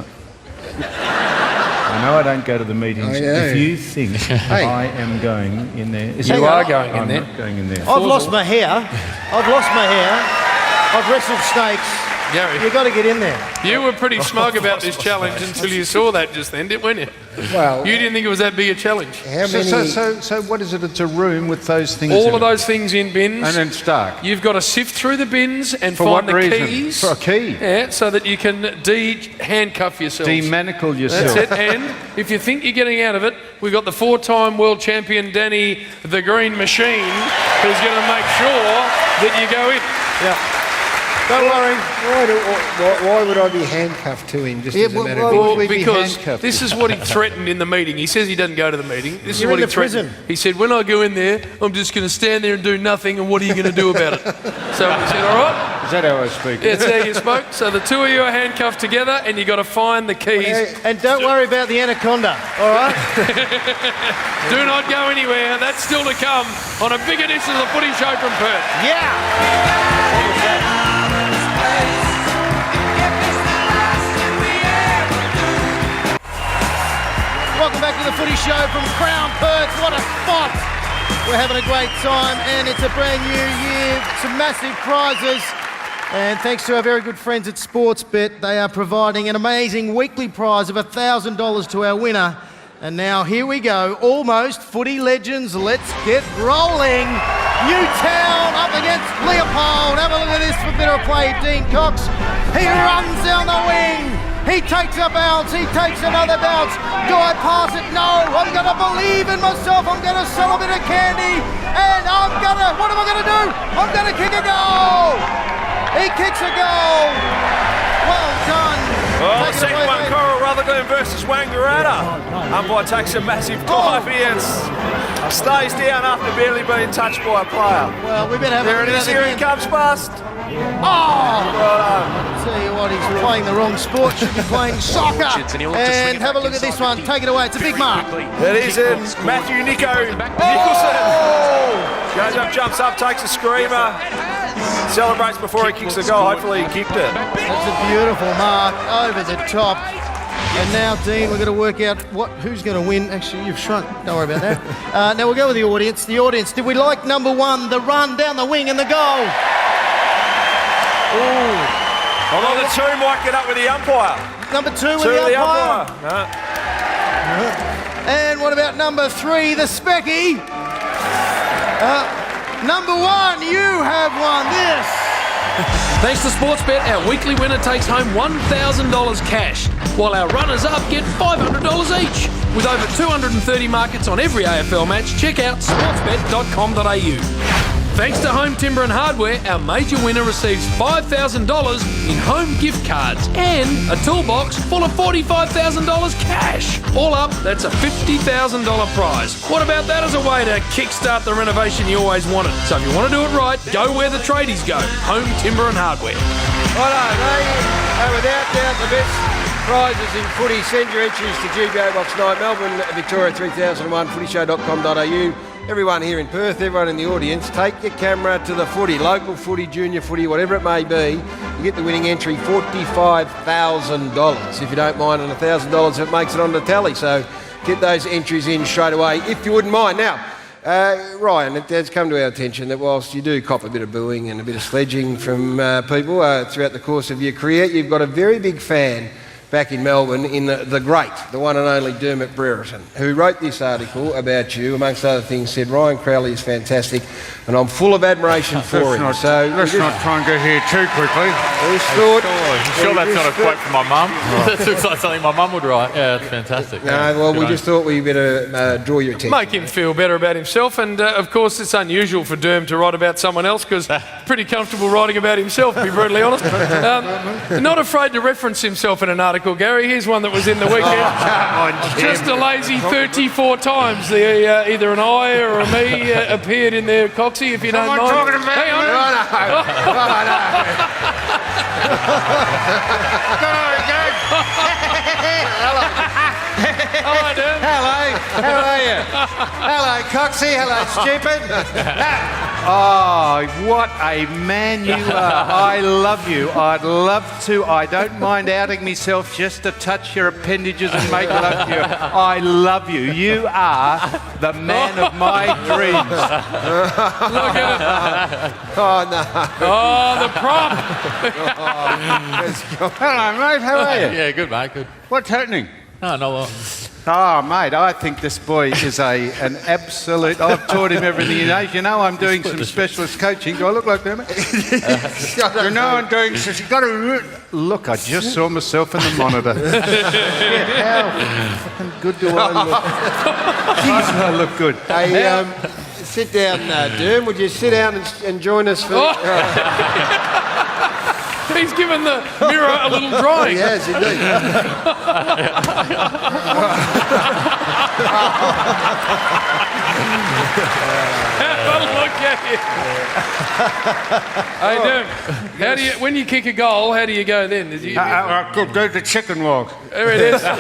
Speaker 4: I know I don't go to the meetings. If you think I am going in there...
Speaker 3: You are going in there.
Speaker 4: I'm not going in there.
Speaker 20: I've lost my hair. I've wrestled snakes.
Speaker 3: Gary,
Speaker 20: You've got to get in there.
Speaker 3: you were pretty smug about this challenge until you saw that just then, weren't you?
Speaker 2: Well,
Speaker 3: You didn't think it was that big a challenge.
Speaker 2: how many...
Speaker 4: So what is it? It's a room with those things
Speaker 3: All
Speaker 4: in
Speaker 3: of
Speaker 4: it.
Speaker 3: those things in bins.
Speaker 4: And then stark.
Speaker 3: You've got to sift through the bins and
Speaker 4: For
Speaker 3: find
Speaker 4: what
Speaker 3: the
Speaker 4: reason?
Speaker 3: keys.
Speaker 4: For a key?
Speaker 3: Yeah, so that you can de-handcuff yourself.
Speaker 4: Demanacle yourself.
Speaker 3: That's it. And if you think you're getting out of it, we've got the 4-time world champion Danny the Green Machine who's going to make sure that you go in.
Speaker 20: Yeah. Don't worry.
Speaker 2: Why would I be handcuffed to him just as a matter of...
Speaker 3: Well,
Speaker 2: Would we be
Speaker 3: because
Speaker 2: handcuffed?
Speaker 3: this is what he threatened in the meeting. He says he doesn't go to the meeting. This
Speaker 20: You're
Speaker 3: is what
Speaker 20: in
Speaker 3: he
Speaker 20: the prison.
Speaker 3: threatened. He said, when I go in there, I'm just going to stand there and do nothing, and what are you going to do about it? So we said, all right.
Speaker 4: Is that how I speak?
Speaker 3: That's how you spoke. So the two of you are handcuffed together, and you've got to find the keys.
Speaker 20: And don't worry about the anaconda, all right?
Speaker 3: Do not go anywhere. That's still to come on a big edition of the Footy Show from Perth.
Speaker 20: Yeah! Welcome back to the Footy Show from Crown Perth. What a spot! We're having a great time, and it's a brand new year. Some massive prizes. And thanks to our very good friends at Sportsbet, they are providing an amazing weekly prize of $1,000 to our winner. And now here we go. Almost footy legends. Let's get rolling. Newtown up against Leopold. Have a look at this for a bit of play. Dean Cox. He runs down the wing. He takes a bounce. He takes another bounce. Do I pass it? No. I'm going to believe in myself. I'm going to sell a bit of candy. And what am I going to do? I'm going to kick a goal. He kicks a goal. Well done.
Speaker 7: Oh, second one, Coral Rutherglen versus Wangaratta. Umpire takes a massive dive and stays down after barely being touched by a player.
Speaker 20: Well, we better have
Speaker 7: there
Speaker 20: a look
Speaker 7: it
Speaker 20: at
Speaker 7: is.
Speaker 20: that
Speaker 7: Here he
Speaker 20: again.
Speaker 7: comes past.
Speaker 20: Oh! Well done. Tell you what, he's playing the wrong sport. Should be playing soccer. And have a look at this one. Take it away. It's a big mark.
Speaker 7: It is in Matthew Nicholson. Goes up, jumps up, takes a screamer. Celebrates before he kicks the goal. Hopefully he kicked it.
Speaker 20: That's a beautiful mark over the top. And now, Dean, we're going to work out who's going to win. Actually, you've shrunk. Don't worry about that. Now we'll go with the audience. The audience, did we like number one, the run down the wing and the goal?
Speaker 7: Although the two might get up with the umpire.
Speaker 20: number 2 with
Speaker 7: Two
Speaker 20: the
Speaker 7: the
Speaker 20: umpire?
Speaker 7: umpire. No.
Speaker 20: And what about number 3, the Specky? Number 1, you have won this.
Speaker 3: Thanks to Sportsbet, our weekly winner takes home $1,000 cash, while our runners-up get $500 each. With over 230 markets on every AFL match, check out sportsbet.com.au. Thanks to Home Timber and Hardware, our major winner receives $5,000 in home gift cards and a toolbox full of $45,000 cash. All up, that's a $50,000 prize. What about that as a way to kickstart the renovation you always wanted? So if you want to do it right, go where the tradies go. Home Timber and Hardware.
Speaker 2: Righto, they are without doubt the best prizes in footy. Send your entries to GBO Box 9, Melbourne, Victoria 3001, footyshow.com.au. Everyone here in Perth, everyone in the audience, take your camera to the footy, local footy, junior footy, whatever it may be. You get the winning entry, $45,000. If you don't mind, and $1,000 if it makes it on the tally. So get those entries in straight away, if you wouldn't mind. Now, Ryan, it has come to our attention that whilst you do cop a bit of booing and a bit of sledging from people throughout the course of your career, you've got a very big fan back in Melbourne in the great, the one and only Dermot Brereton, who wrote this article about you, amongst other things, said Ryan Crowley is fantastic and I'm full of admiration for him.
Speaker 15: Let's not try and get here too quickly.
Speaker 5: I'm sure that's not a quote from my mum. That looks like something my mum would write. Yeah, it's fantastic.
Speaker 2: No, well, we just thought we better draw your attention.
Speaker 3: Make him feel better about himself, and of course it's unusual for Derm to write about someone else because pretty comfortable writing about himself, to be brutally honest. Not afraid to reference himself in an article, Gary. Here's one that was in the weekend. Just a lazy 34 times. Either an I or a me appeared in there, Coxie, if you don't mind.
Speaker 2: Talking about
Speaker 3: Hang on. Hello, Derm.
Speaker 20: Hello, how are you? Hello, Coxie. Hello, stupid. Oh, what a man you are. I love you. I'd love to. I don't mind outing myself just to touch your appendages and make love to you. I love you. You are the man of my dreams.
Speaker 3: Look at it.
Speaker 2: Oh, no.
Speaker 3: Oh, the prop.
Speaker 15: Hello, mate. How are you?
Speaker 5: Yeah, good, mate, good.
Speaker 15: What's happening?
Speaker 5: No, no, well.
Speaker 4: Oh, mate, I think this boy is an absolute... I've taught him everything he knows. You know, I'm doing some specialist coaching. Do I look like that? You know, I'm doing... You've got to... Look, I just saw myself in the monitor. How fucking good do I look? Jeez, I look good.
Speaker 2: Hey, sit down, Derm. Would you sit down and join us for...
Speaker 3: He's given the mirror a little drawing.
Speaker 2: He has, indeed.
Speaker 3: Have a look at you. Hey, Derm, how do you, when you kick a goal, how do you go then?
Speaker 15: I could do the chicken walk.
Speaker 3: There it is. Oh,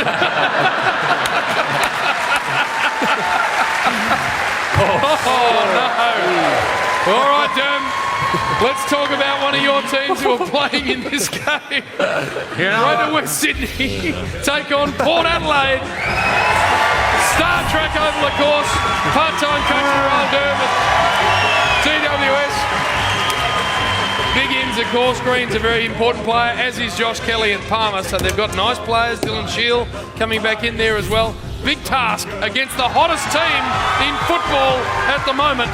Speaker 3: no. All right, Derm. Let's talk about one of your teams who are playing in this game. Greater West Sydney take on Port Adelaide. Star Trek over the course. Part-time coach for Earl Dermot. GWS. Big ins, of course. Green's a very important player, as is Josh Kelly and Palmer. So they've got nice players. Dylan Shield coming back in there as well. Big task against the hottest team in football at the moment.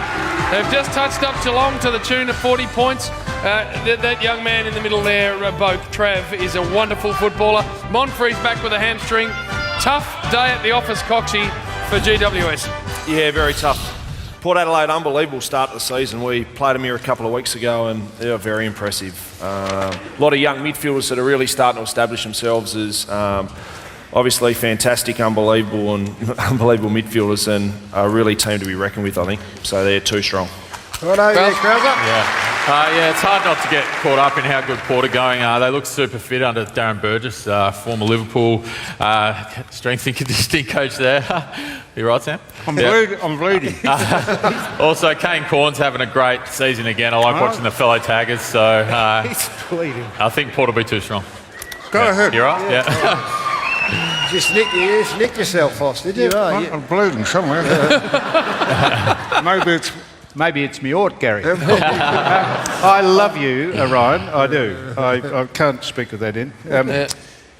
Speaker 3: They've just touched up Geelong to the tune of 40 points. That young man in the middle there, Boak, Trav, is a wonderful footballer. Monfrey's back with a hamstring. Tough day at the office, Coxie, for GWS.
Speaker 7: Yeah, very tough. Port Adelaide, unbelievable start to the season. We played them here a couple of weeks ago and they were very impressive. A lot of young midfielders that are really starting to establish themselves as obviously fantastic, unbelievable midfielders and a really team to be reckoned with, I think. So they're too strong.
Speaker 2: Righto, Krauser.
Speaker 5: Yeah, it's hard not to get caught up in how good Port are going. They look super fit under Darren Burgess, former Liverpool strength and conditioning coach there. You right, Sam?
Speaker 15: I'm bleeding.
Speaker 5: Also, Kane Corn's having a great season again. I like watching the fellow Taggers. So
Speaker 20: He's bleeding.
Speaker 5: I think Port will be too strong.
Speaker 15: Go ahead.
Speaker 5: You're right? Yeah.
Speaker 2: Just nick yourself, Foss, did you?
Speaker 15: I'm bleeding somewhere.
Speaker 4: Maybe it's me ought, Gary. I love you, Ryan. I do. I can't speak of that in.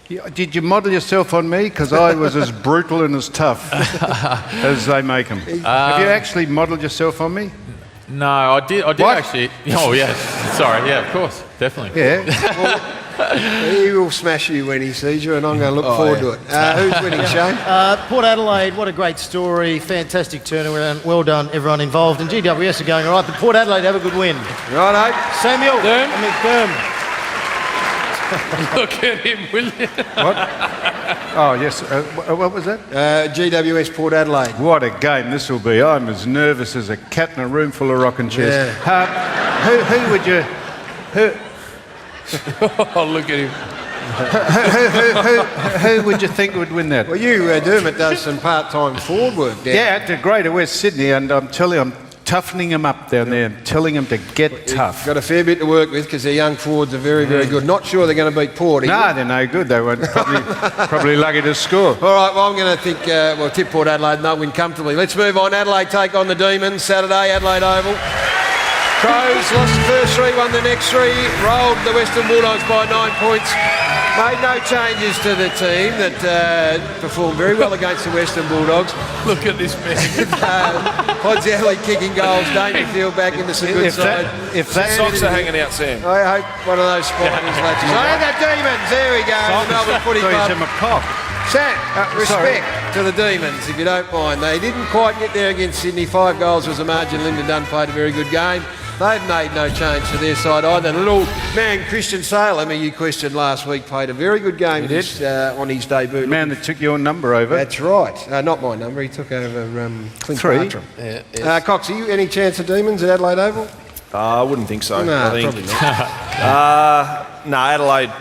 Speaker 4: Did you model yourself on me? Because I was as brutal and as tough as they make them. Have you actually modelled yourself on me?
Speaker 5: No, I did actually. Oh, yeah. Sorry, yeah, of course. Definitely.
Speaker 2: Yeah. He will smash you when he sees you, and I'm going to look forward to it. Who's winning, Shane?
Speaker 20: Port Adelaide, what a great story. Fantastic turnaround. Well done, everyone involved. And GWS are going all right, but Port Adelaide have a good win.
Speaker 2: Righto.
Speaker 20: Samuel.
Speaker 3: Derm. Look at him, will you?
Speaker 4: What? Oh, yes. What was that?
Speaker 2: GWS Port Adelaide.
Speaker 4: What a game this will be. I'm as nervous as a cat in a room full of rocking chairs.
Speaker 2: Yeah.
Speaker 4: Who would you...
Speaker 3: Oh, look at him.
Speaker 4: Who would you think would win that?
Speaker 2: Well, Dermot does some part-time forward work down.
Speaker 4: Yeah, at the Greater West Sydney, and I'm telling you, I'm toughening them up down there and telling them to get tough.
Speaker 2: Got a fair bit to work with because their young forwards are very, very good. Not sure they're going to beat Port.
Speaker 4: No, they're no good. They won't probably lucky to score.
Speaker 2: All right, well, I'm going to think, tip Port Adelaide and they'll win comfortably. Let's move on. Adelaide take on the Demons. Saturday, Adelaide Oval. Crows lost the first three, won the next three, rolled the Western Bulldogs by 9 points. Made no changes to the team that performed very well against the Western Bulldogs.
Speaker 3: Look at this man.
Speaker 2: Podzeli kicking goals, Dangerfield back into some good side.
Speaker 7: If that socks are hanging out, Sam.
Speaker 2: I hope one of those spiders latches. Oh, the Demons, there we go. The Melbourne Footy Club. Sam, respect to the Demons, if you don't mind. They didn't quite get there against Sydney. 5 goals was the margin. Lyndon Dunn played a very good game. They've made no change to their side either. The little man, Christian Salem, who you questioned last week, played a very good game on his debut.
Speaker 4: The man that took your number over.
Speaker 2: That's right. Not my number. He took over Clint
Speaker 4: 3.
Speaker 2: Bartram. Cox, are you any chance of Demons at Adelaide Oval?
Speaker 7: I wouldn't think so.
Speaker 2: No,
Speaker 7: I think.
Speaker 2: probably not.
Speaker 7: No, Adelaide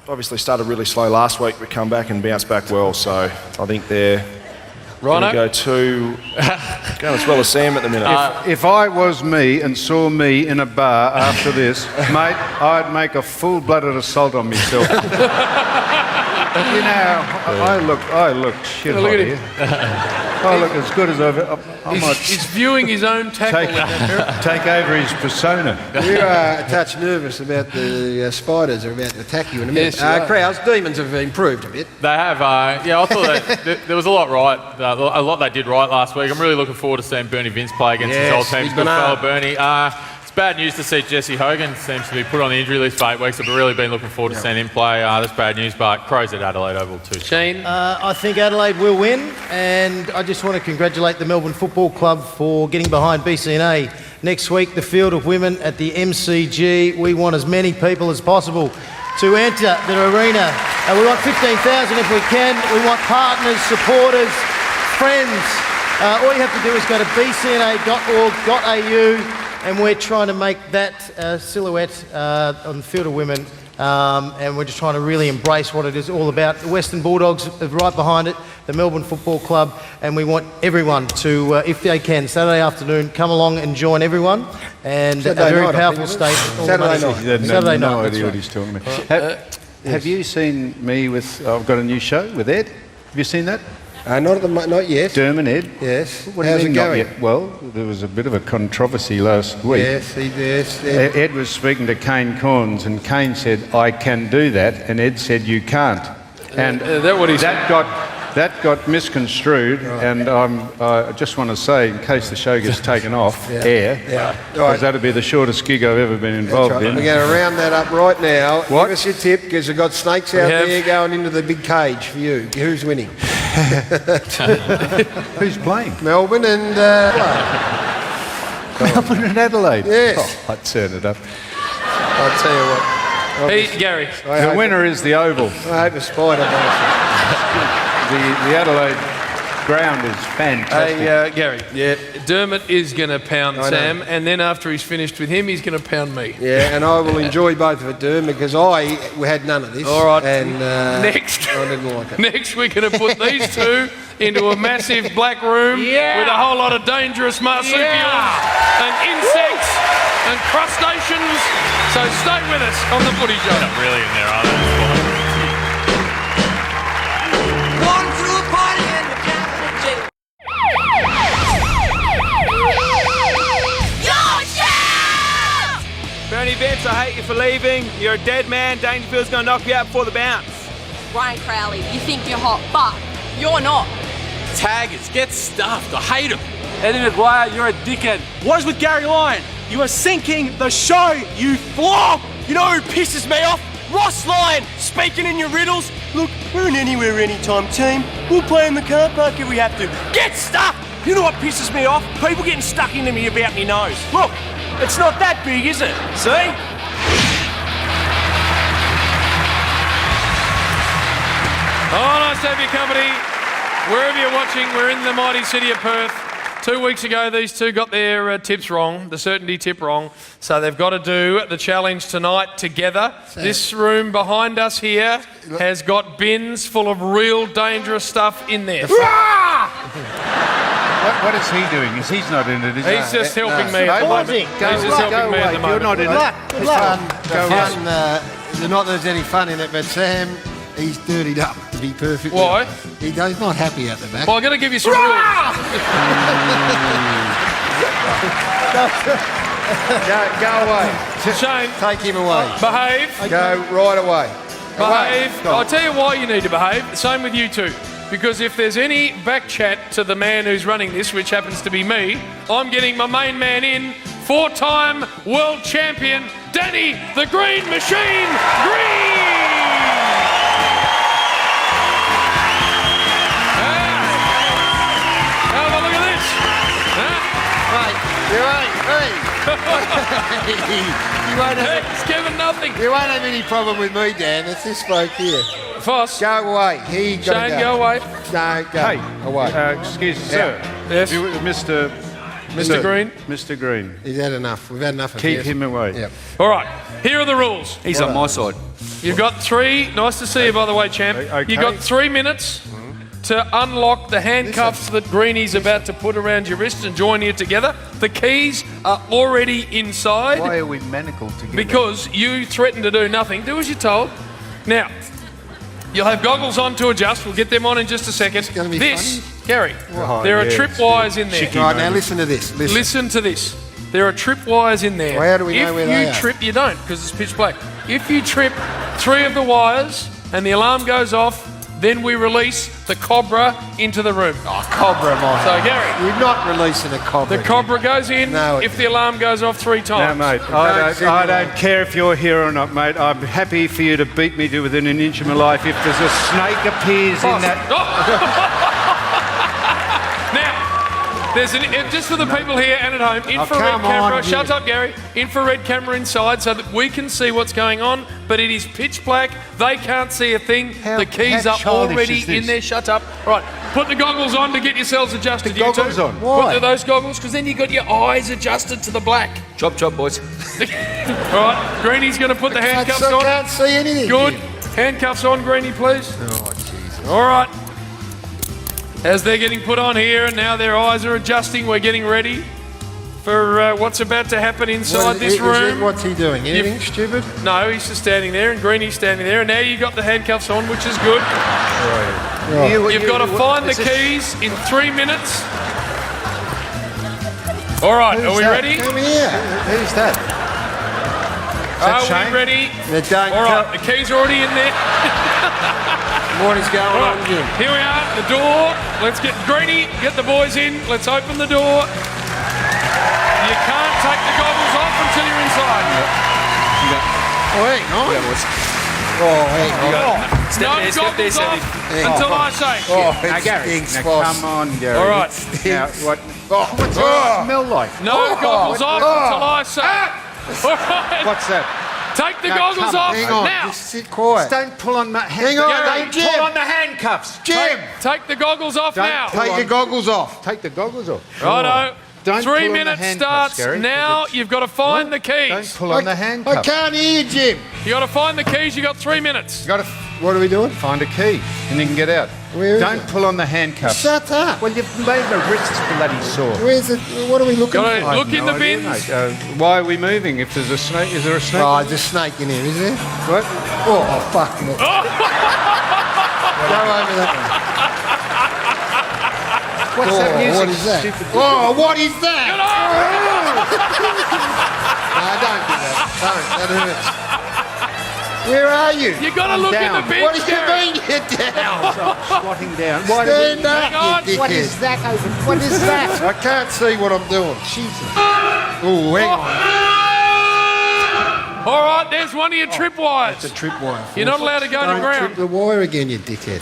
Speaker 7: obviously started really slow last week, but come back and bounce back well. So I think they're going to go as well as Sam at the minute.
Speaker 4: If I was me and saw me in a bar after this, mate, I'd make a full-blooded assault on myself. You know, I look shit hot here. I look as good as
Speaker 3: He's viewing his own tackle.
Speaker 4: Take over his persona.
Speaker 2: You are a touch nervous about the Spiders are about to attack you in a minute.
Speaker 3: Yes,
Speaker 2: Crowds, Demons have improved a bit.
Speaker 5: They have. I thought there was a lot right. A lot they did right last week. I'm really looking forward to seeing Bernie Vince play against his old team. Good fellow Bernie. It's bad news to see Jesse Hogan seems to be put on the injury list for 8 weeks. I've really been looking forward to seeing him play. That's bad news, but Crows at Adelaide Oval too.
Speaker 3: Shane?
Speaker 20: I think Adelaide will win, and I just want to congratulate the Melbourne Football Club for getting behind BCNA. Next week, the field of women at the MCG. We want as many people as possible to enter the arena. We want 15,000 if we can. We want partners, supporters, friends. All you have to do is go to bcna.org.au, and we're trying to make that silhouette on the field of women, and we're just trying to really embrace what it is all about. The Western Bulldogs are right behind it, the Melbourne Football Club, and we want everyone to, if they can, Saturday afternoon, come along and join everyone, and a very powerful statement.
Speaker 2: Saturday night.
Speaker 20: Saturday night.
Speaker 4: No idea what he's talking about. Have you seen me with? I've got a new show with Ed. Have you seen that?
Speaker 2: Not yet.
Speaker 4: Derm and Ed.
Speaker 2: Yes.
Speaker 4: What do you mean not yet? Well, there was a bit of a controversy last week.
Speaker 2: Yes.
Speaker 4: Ed was speaking to Kane Corns, and Kane said, "I can do that," and Ed said, "You can't." And that got misconstrued, and I just want to say, in case the show gets taken off air, because that'd be the shortest gig I've ever been involved in.
Speaker 2: We're going to round that up right now.
Speaker 4: What?
Speaker 2: Give us your tip, because we've got snakes out there going into the big cage for you. Who's winning?
Speaker 4: Who's playing?
Speaker 2: Melbourne and
Speaker 4: Melbourne and Adelaide.
Speaker 2: Yes.
Speaker 4: Oh, I'd turn it up.
Speaker 2: I'll tell you what.
Speaker 3: Hey, Gary.
Speaker 4: The winner is the Oval.
Speaker 2: I hope a spider does.
Speaker 4: The Adelaide ground is fantastic.
Speaker 3: Hey, Gary. Yeah. Dermot is going to pound Sam, and then after he's finished with him, he's going to pound me.
Speaker 2: Yeah, and I will enjoy both of it, Dermot, because I had none of this.
Speaker 3: All right.
Speaker 2: And
Speaker 3: next,
Speaker 2: I didn't like it.
Speaker 3: Next, we're going to put these two into a massive black room with a whole lot of dangerous marsupials and insects and crustaceans. So stay with us on the Footy Show.
Speaker 5: Not really in there, are they?
Speaker 21: Bernie Vince, I hate you for leaving. You're a dead man. Dangerfield's going to knock you out before the bounce.
Speaker 11: Ryan Crowley, you think you're hot, but you're not.
Speaker 13: Taggers, get stuffed. I hate them.
Speaker 17: Eddie McGuire, you're a dickhead.
Speaker 6: What is with Gary Lyon? You are sinking the show, you flop! You know who pisses me off? Ross Lyon, speaking in your riddles. Look, we're an anywhere, anytime team. We'll play in the car park if we have to. Get stuck! You know what pisses me off? People getting stuck into me about me nose. Look, it's not that big, is it? See?
Speaker 3: Oh, nice to have your company. Wherever you're watching, we're in the mighty city of Perth. 2 weeks ago, these two got their tips wrong, the certainty tip wrong. So they've got to do the challenge tonight together. This room behind us here has got bins full of real dangerous stuff in there.
Speaker 15: What is he doing? He's not in it, is he?
Speaker 3: He's just helping me at the moment. He's just helping me at the moment.
Speaker 15: You're not in it.
Speaker 2: Good luck. Not that there's any fun in it, but Sam, he's dirtied up, to be perfect.
Speaker 3: Why?
Speaker 2: He's not happy at the back.
Speaker 3: Well, I've got to give you some rules.
Speaker 2: Go away.
Speaker 3: Shane.
Speaker 2: Take him away.
Speaker 3: Behave.
Speaker 2: Go right away.
Speaker 3: Behave. I'll tell you why you need to behave. Same with you two. Because if there's any back chat to the man who's running this, which happens to be me, I'm getting my main man in, 4-time world champion, Danny the Green Machine Green! Have a look at this. It's given nothing.
Speaker 2: You won't have any problem with me, Dan. It's this bloke here.
Speaker 3: Foss.
Speaker 2: Go away.
Speaker 3: Shane, go away.
Speaker 2: No, go
Speaker 15: Hey,
Speaker 2: away.
Speaker 15: Excuse me, sir.
Speaker 3: Yes.
Speaker 15: Mr.
Speaker 3: Green.
Speaker 15: Mr. Green.
Speaker 2: He's had enough. We've had enough of
Speaker 15: Keep
Speaker 2: this.
Speaker 15: him away.
Speaker 2: Yep.
Speaker 3: All right, here are the rules.
Speaker 17: He's on my side.
Speaker 3: You've got three. Nice to see you, by the way, champ.
Speaker 15: Okay.
Speaker 3: You've got 3 minutes to unlock the handcuffs that Greenie's about to put around your wrist and join you together. The keys are already inside.
Speaker 15: Why are we manacled together?
Speaker 3: Because you threatened to do nothing. Do as you're told. Now, you'll have goggles on to adjust. We'll get them on in just a second.
Speaker 2: It's going to be
Speaker 3: this,
Speaker 2: funny.
Speaker 3: Gary,
Speaker 15: Oh,
Speaker 3: there are
Speaker 15: yeah,
Speaker 3: tripwires in there.
Speaker 2: Right, now listen to this.
Speaker 3: Listen to this. There are tripwires in there.
Speaker 2: Well, how do we know where they
Speaker 3: If
Speaker 2: are?
Speaker 3: you trip, you don't, because it's pitch black. If you trip 3 of the wires and the alarm goes off, then we release the cobra into the room.
Speaker 2: Oh, cobra, mate.
Speaker 3: So, Gary.
Speaker 2: You're not releasing a cobra.
Speaker 3: The cobra goes in if the alarm goes off 3
Speaker 15: No,
Speaker 3: times.
Speaker 15: mate, I don't care if you're here or not, mate. I'm happy for you to beat me to within an inch of my life. If there's a snake appears in that...
Speaker 3: Now, there's just for the people here and at home, infrared
Speaker 2: come on,
Speaker 3: camera.
Speaker 2: dude.
Speaker 3: Shut up, Gary. Infrared camera inside so that we can see what's going on, but it is pitch black. They can't see a thing. The keys
Speaker 15: how
Speaker 3: are
Speaker 15: childish
Speaker 3: already
Speaker 15: is this?
Speaker 3: in there. Shut up. Right, put the goggles on to get yourselves adjusted.
Speaker 15: The goggles
Speaker 3: you two.
Speaker 15: on?
Speaker 2: Why?
Speaker 3: Put those goggles, because then you got your eyes adjusted to the black.
Speaker 17: Chop, chop, boys.
Speaker 3: Right, Greenie's going to put the handcuffs
Speaker 2: I
Speaker 3: on.
Speaker 2: can't see anything.
Speaker 3: Good. Handcuffs on, Greenie, please.
Speaker 2: Oh, Jesus.
Speaker 3: All right. As they're getting put on here and now their eyes are adjusting, we're getting ready for what's about to happen inside this room.
Speaker 2: What's he doing? Anything stupid?
Speaker 3: No, he's just standing there and Greenie's standing there. And now you've got the handcuffs on, which is good.
Speaker 2: Right.
Speaker 3: You've got to find the keys in 3 minutes. All right, are we ready?
Speaker 2: Come here.
Speaker 15: Who's that?
Speaker 3: Are
Speaker 15: Shane?
Speaker 3: we ready?
Speaker 2: Don't
Speaker 3: All right, the keys are already in there.
Speaker 2: What is going
Speaker 3: All
Speaker 2: on,
Speaker 3: right,
Speaker 2: Jim?
Speaker 3: here we are, the door. Let's get Greenie, get the boys in. Let's open the door. You can't take the goggles off until you're inside.
Speaker 2: Oh, hang on. Oh, hang on.
Speaker 3: No goggles off until I say.
Speaker 2: Oh,
Speaker 15: Now,
Speaker 2: it
Speaker 15: Gary,
Speaker 2: stinks,
Speaker 15: now
Speaker 2: boss.
Speaker 15: come on, Gary.
Speaker 3: All right.
Speaker 15: Now, what? What's
Speaker 2: Oh.
Speaker 15: it smell like?
Speaker 3: No goggles off until I say. All right.
Speaker 15: What's that?
Speaker 3: Take the
Speaker 15: Now,
Speaker 3: goggles
Speaker 15: come
Speaker 3: off
Speaker 2: Hang on.
Speaker 3: now.
Speaker 2: Just sit quiet.
Speaker 15: Don't pull on the
Speaker 2: Hang on,
Speaker 3: Gary,
Speaker 2: Jim.
Speaker 15: Pull on the handcuffs.
Speaker 2: Jim,
Speaker 3: Take the goggles off now.
Speaker 2: take your goggles off.
Speaker 15: Take the goggles off.
Speaker 3: Righto.
Speaker 15: Don't
Speaker 3: 3
Speaker 15: pull on the
Speaker 3: minutes
Speaker 15: handcuffs,
Speaker 3: starts
Speaker 15: Gary.
Speaker 3: now. You've got to find the
Speaker 15: Don't
Speaker 3: keys.
Speaker 15: pull on the
Speaker 2: I
Speaker 15: handcuffs.
Speaker 2: can't hear you, Jim.
Speaker 3: You got to find the keys. You got 3 minutes.
Speaker 2: What are we doing?
Speaker 15: Find a key and you can get out.
Speaker 2: Where is
Speaker 15: Don't
Speaker 2: it?
Speaker 15: pull on the handcuffs.
Speaker 2: Shut up.
Speaker 15: Well, you've made my wrists bloody sore.
Speaker 2: Where's it? What are we looking
Speaker 3: Got
Speaker 2: for?
Speaker 3: to look in the
Speaker 15: No idea,
Speaker 3: bins.
Speaker 15: mate. Why are we moving? If there's a snake, is there a snake?
Speaker 2: Oh, there's a snake in here, is there?
Speaker 15: What?
Speaker 2: Oh, fuck me. Go over that
Speaker 15: What's
Speaker 2: one.
Speaker 15: that music?
Speaker 2: What is that?
Speaker 15: Stupid-
Speaker 2: Oh, what is that?
Speaker 3: Get off!
Speaker 2: No, don't do that. Don't. That hurts. Where are you?
Speaker 3: You got to look in the bench,
Speaker 2: What do you
Speaker 3: Gary.
Speaker 2: mean you're down?
Speaker 15: Squatting down.
Speaker 2: Stand up, you
Speaker 15: What
Speaker 2: dickhead.
Speaker 15: is that over? What is that?
Speaker 2: I can't see what I'm doing. Jesus. Oh, hang on.
Speaker 3: All right, there's one of your tripwires.
Speaker 2: It's a tripwire.
Speaker 3: You're not allowed to go to
Speaker 2: Don't
Speaker 3: ground.
Speaker 2: trip the wire again, you dickhead.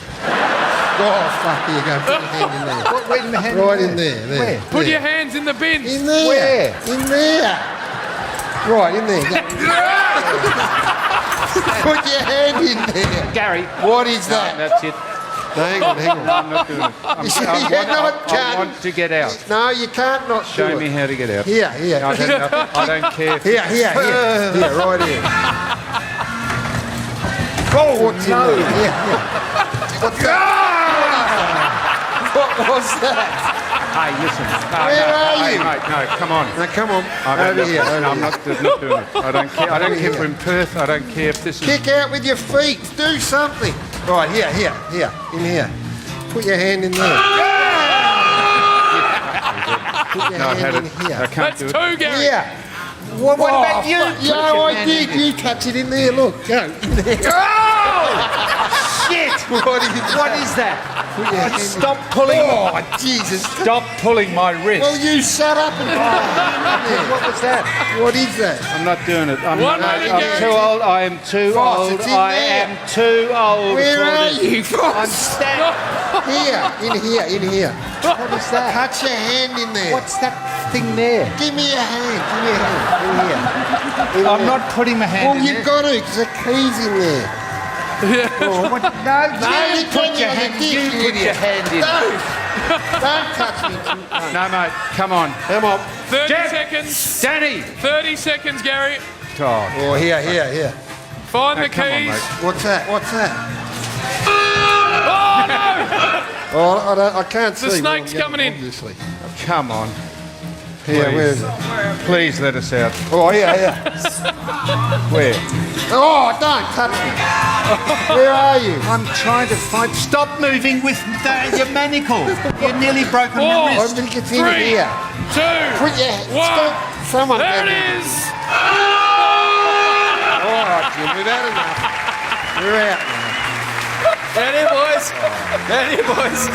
Speaker 2: Oh, fuck, here you go. Put your hand in there.
Speaker 15: Where in the hand?
Speaker 2: Right in there.
Speaker 15: Where?
Speaker 3: Put
Speaker 2: there.
Speaker 3: your hands in the bins.
Speaker 2: In there.
Speaker 15: Where?
Speaker 2: In there. Right, in there. Put your hand in there.
Speaker 15: Gary.
Speaker 2: What is that?
Speaker 15: That's it.
Speaker 2: No, hang on, hang on.
Speaker 15: I'm not doing it.
Speaker 2: You see, you're not
Speaker 15: I
Speaker 2: can't.
Speaker 15: want to get out.
Speaker 2: No, you can't not
Speaker 15: Show
Speaker 2: do
Speaker 15: me
Speaker 2: it.
Speaker 15: how to get out.
Speaker 2: Here.
Speaker 15: I don't care.
Speaker 2: Here, right here. Oh, what's in there? Yeah. What's that? What was that?
Speaker 15: Hey, listen.
Speaker 2: Where are you?
Speaker 15: Mate, no, come on.
Speaker 2: Now, come on.
Speaker 15: Over here.
Speaker 2: Over
Speaker 15: I'm
Speaker 2: here.
Speaker 15: not doing it. I don't care. I don't care if we're in Perth. I don't care if this is...
Speaker 2: Kick out with your feet. Do something. Right, here. In here. Put your hand in there. Put your
Speaker 15: No, I've had
Speaker 2: hand
Speaker 15: it.
Speaker 2: in here.
Speaker 15: I can't do it.
Speaker 3: Two, Gary.
Speaker 2: Here. What about you?
Speaker 15: Put
Speaker 2: Yeah,
Speaker 15: your
Speaker 2: I
Speaker 15: hand in
Speaker 2: did.
Speaker 15: there.
Speaker 2: You touch it in there. Look. Go. In there.
Speaker 15: Shit!
Speaker 2: What
Speaker 15: is that?
Speaker 2: Put your hand in.
Speaker 15: Stop pulling.
Speaker 2: Oh, Jesus.
Speaker 15: Stop pulling my wrist.
Speaker 2: Well, you shut up and
Speaker 15: What was that?
Speaker 2: What is that?
Speaker 15: I'm not doing it. I'm
Speaker 3: One minute,
Speaker 15: I'm
Speaker 3: Gary.
Speaker 15: too old. I am too
Speaker 2: Foss,
Speaker 15: old.
Speaker 2: it's in
Speaker 15: I
Speaker 2: there.
Speaker 15: am too old.
Speaker 2: Where
Speaker 15: for
Speaker 2: are
Speaker 15: this.
Speaker 2: you?
Speaker 15: I'm standing.
Speaker 2: In here.
Speaker 15: What is that?
Speaker 2: Touch your hand in there.
Speaker 15: What's that thing there?
Speaker 2: Give me your hand. In here.
Speaker 15: I'm not putting my hand
Speaker 2: Well,
Speaker 15: in
Speaker 2: you've got to, because the key's in there.
Speaker 15: Oh, what? No, you put your hand. You put your hand in.
Speaker 2: Don't touch me.
Speaker 15: No, mate. Come on.
Speaker 3: 30
Speaker 15: Jeff.
Speaker 3: seconds.
Speaker 15: Danny.
Speaker 3: 30 seconds, Gary.
Speaker 15: Oh,
Speaker 2: Here.
Speaker 3: Find the
Speaker 15: come on,
Speaker 3: keys.
Speaker 15: mate.
Speaker 2: What's that?
Speaker 3: Oh, no!
Speaker 2: Oh, I can't see.
Speaker 3: The snake's
Speaker 2: Well,
Speaker 3: coming in.
Speaker 2: Obviously.
Speaker 15: come on.
Speaker 2: Here,
Speaker 15: Please.
Speaker 2: where is it?
Speaker 15: Please let us out.
Speaker 2: Oh, yeah.
Speaker 15: Where?
Speaker 2: Oh, don't touch me. Where are you?
Speaker 15: I'm trying to find. Stop moving with your manacle. You're nearly broken your
Speaker 3: Four.
Speaker 2: I
Speaker 15: wrist.
Speaker 2: think it's in
Speaker 3: 3,
Speaker 2: here.
Speaker 3: 2,
Speaker 2: Put your
Speaker 3: one.
Speaker 2: Stop. Someone.
Speaker 3: There
Speaker 2: grab
Speaker 3: it
Speaker 2: me.
Speaker 3: is.
Speaker 2: All right, Jim, we've had enough. We're out now.
Speaker 13: Down here, boys.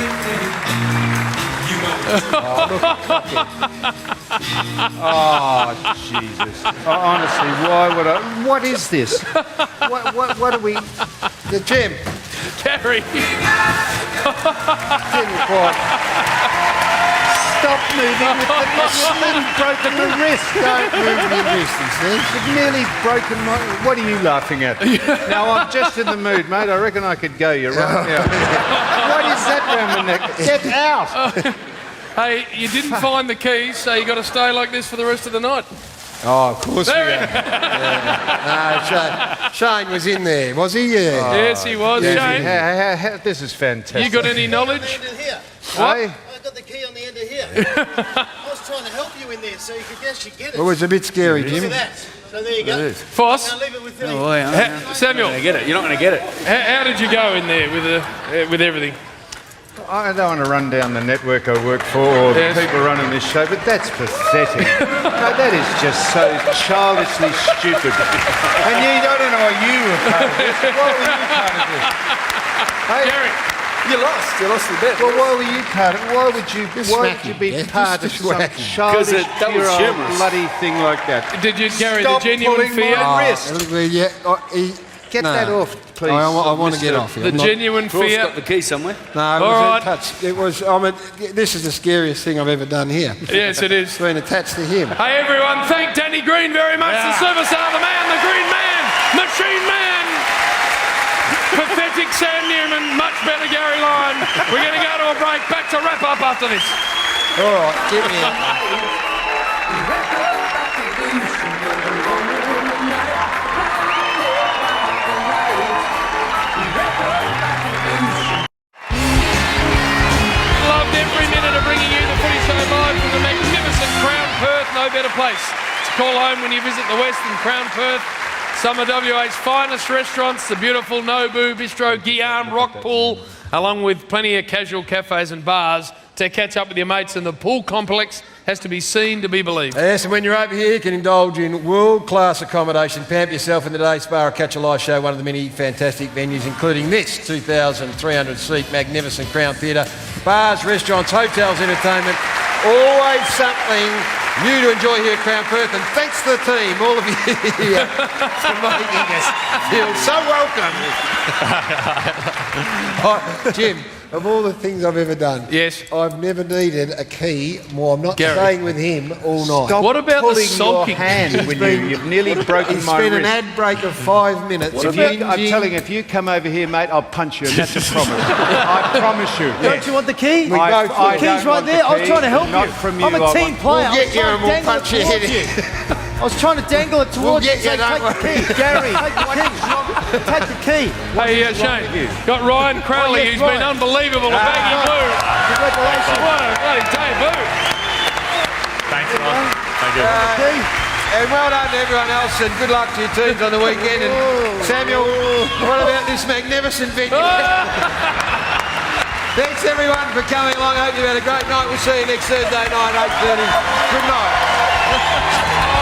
Speaker 15: Oh, Jesus. Honestly, why would I? What is this? What are we?
Speaker 2: The Jim.
Speaker 3: Gary.
Speaker 2: Didn't quite.
Speaker 15: Stop moving with the machine. Broken the wrist.
Speaker 2: Don't move your wrist, he says.
Speaker 15: You've nearly broken my... What are you laughing at? Now, I'm just in the mood, mate. I reckon I could go. You're right now. What is that round the neck? Get out!
Speaker 3: Hey, you didn't find the keys, so you got to stay like this for the rest of the night.
Speaker 2: Oh, of course we
Speaker 3: There
Speaker 2: have. No, Shane was in there, was he? Yeah.
Speaker 3: Yes, he was, Shane.
Speaker 15: This is fantastic.
Speaker 3: You got any knowledge?
Speaker 15: What?
Speaker 20: I got the key on the end of here. I was trying to help you in there so you could actually get it.
Speaker 2: It was a bit scary,
Speaker 20: Look
Speaker 2: Jim.
Speaker 20: at that. So there you go.
Speaker 3: Foss?
Speaker 20: Now leave it with me.
Speaker 3: Samuel.
Speaker 13: You're not going to get it.
Speaker 3: How did you go in there with everything?
Speaker 15: I don't want to run down the network I work for or
Speaker 3: Yes.
Speaker 15: the people running this show, but that's pathetic. No, that is just so childishly stupid. And I don't know why you were part of this. Why were you part of this? Hey,
Speaker 3: Gary.
Speaker 13: You lost the bet.
Speaker 15: well, why were you part of it? Why would you be
Speaker 2: yeah,
Speaker 15: part of
Speaker 2: just
Speaker 15: some
Speaker 2: smacking.
Speaker 15: childish,
Speaker 13: that was
Speaker 15: pure old
Speaker 13: humorous.
Speaker 15: bloody thing like that?
Speaker 3: Did you, Gary,
Speaker 15: Stop
Speaker 3: the genuine
Speaker 15: pulling
Speaker 3: fear?
Speaker 15: my wrist.
Speaker 2: Get
Speaker 15: that off, please.
Speaker 2: I want to get off here.
Speaker 3: The genuine fear?
Speaker 13: got the key somewhere.
Speaker 2: No, it
Speaker 3: All
Speaker 2: was
Speaker 3: right.
Speaker 2: attached. It was. This is the scariest thing I've ever done here.
Speaker 3: Yes, it is.
Speaker 2: It's been attached to him.
Speaker 3: Hey, everyone, thank Danny Green very much.
Speaker 2: Yeah.
Speaker 3: The superstar, the man, the green man, machine man. Pathetic Sam Newman, much better Gary Lyon. We're going to go to a break. Back to wrap up after this.
Speaker 2: All right, give me it.
Speaker 3: Loved every minute of bringing you the Footy Show live from the magnificent Crown Perth. No better place to call home when you visit the West than Crown Perth. Some of WA's finest restaurants, the beautiful Nobu Bistro, Guillaume, Rockpool, along with plenty of casual cafes and bars to to catch up with your mates, and the pool complex has to be seen to be believed.
Speaker 2: Yes, and when you're over here, you can indulge in world-class accommodation, pamper yourself in the day spa or catch a live show, one of the many fantastic venues, including this 2,300-seat magnificent Crown Theatre. Bars, restaurants, hotels, entertainment, always something new to enjoy here at Crown Perth, and thanks to the team, all of you here, for making us feel so welcome. Jim, of all the things I've ever done,
Speaker 3: yes,
Speaker 2: I've never needed a key more. I'm not staying with him all night.
Speaker 4: Stop
Speaker 3: what about the
Speaker 4: pulling
Speaker 3: sulking?
Speaker 4: your hand when you've nearly broken
Speaker 2: It's
Speaker 4: my
Speaker 2: been
Speaker 4: wrist.
Speaker 2: an ad break of 5 minutes.
Speaker 4: I'm telling you, if you come over here, mate, I'll punch you, and that's a promise. I promise you.
Speaker 20: Don't you want the key?
Speaker 2: We both
Speaker 20: the
Speaker 2: will.
Speaker 20: key's right there. I was trying to help
Speaker 4: Not
Speaker 20: you.
Speaker 4: from you.
Speaker 20: I'm a team player.
Speaker 2: We'll get you and we'll punch your head in.
Speaker 20: I was trying to dangle it towards
Speaker 2: We'll
Speaker 20: you.
Speaker 2: get you,
Speaker 20: Say,
Speaker 2: don't
Speaker 20: take the key, Gary. Take the key. Take the key.
Speaker 3: Hey, Shane, got Ryan Crowley, who's been unbelievable at baggy blue.
Speaker 20: Congratulations.
Speaker 3: What a bloody debut.
Speaker 5: Thanks, Rob. Thank you.
Speaker 2: And well done to everyone else, and good luck to your teams on the weekend. And Samuel, what about this magnificent venue? Thanks everyone for coming along. I hope you had a great night. We'll see you next Thursday night, 8:30. Good night.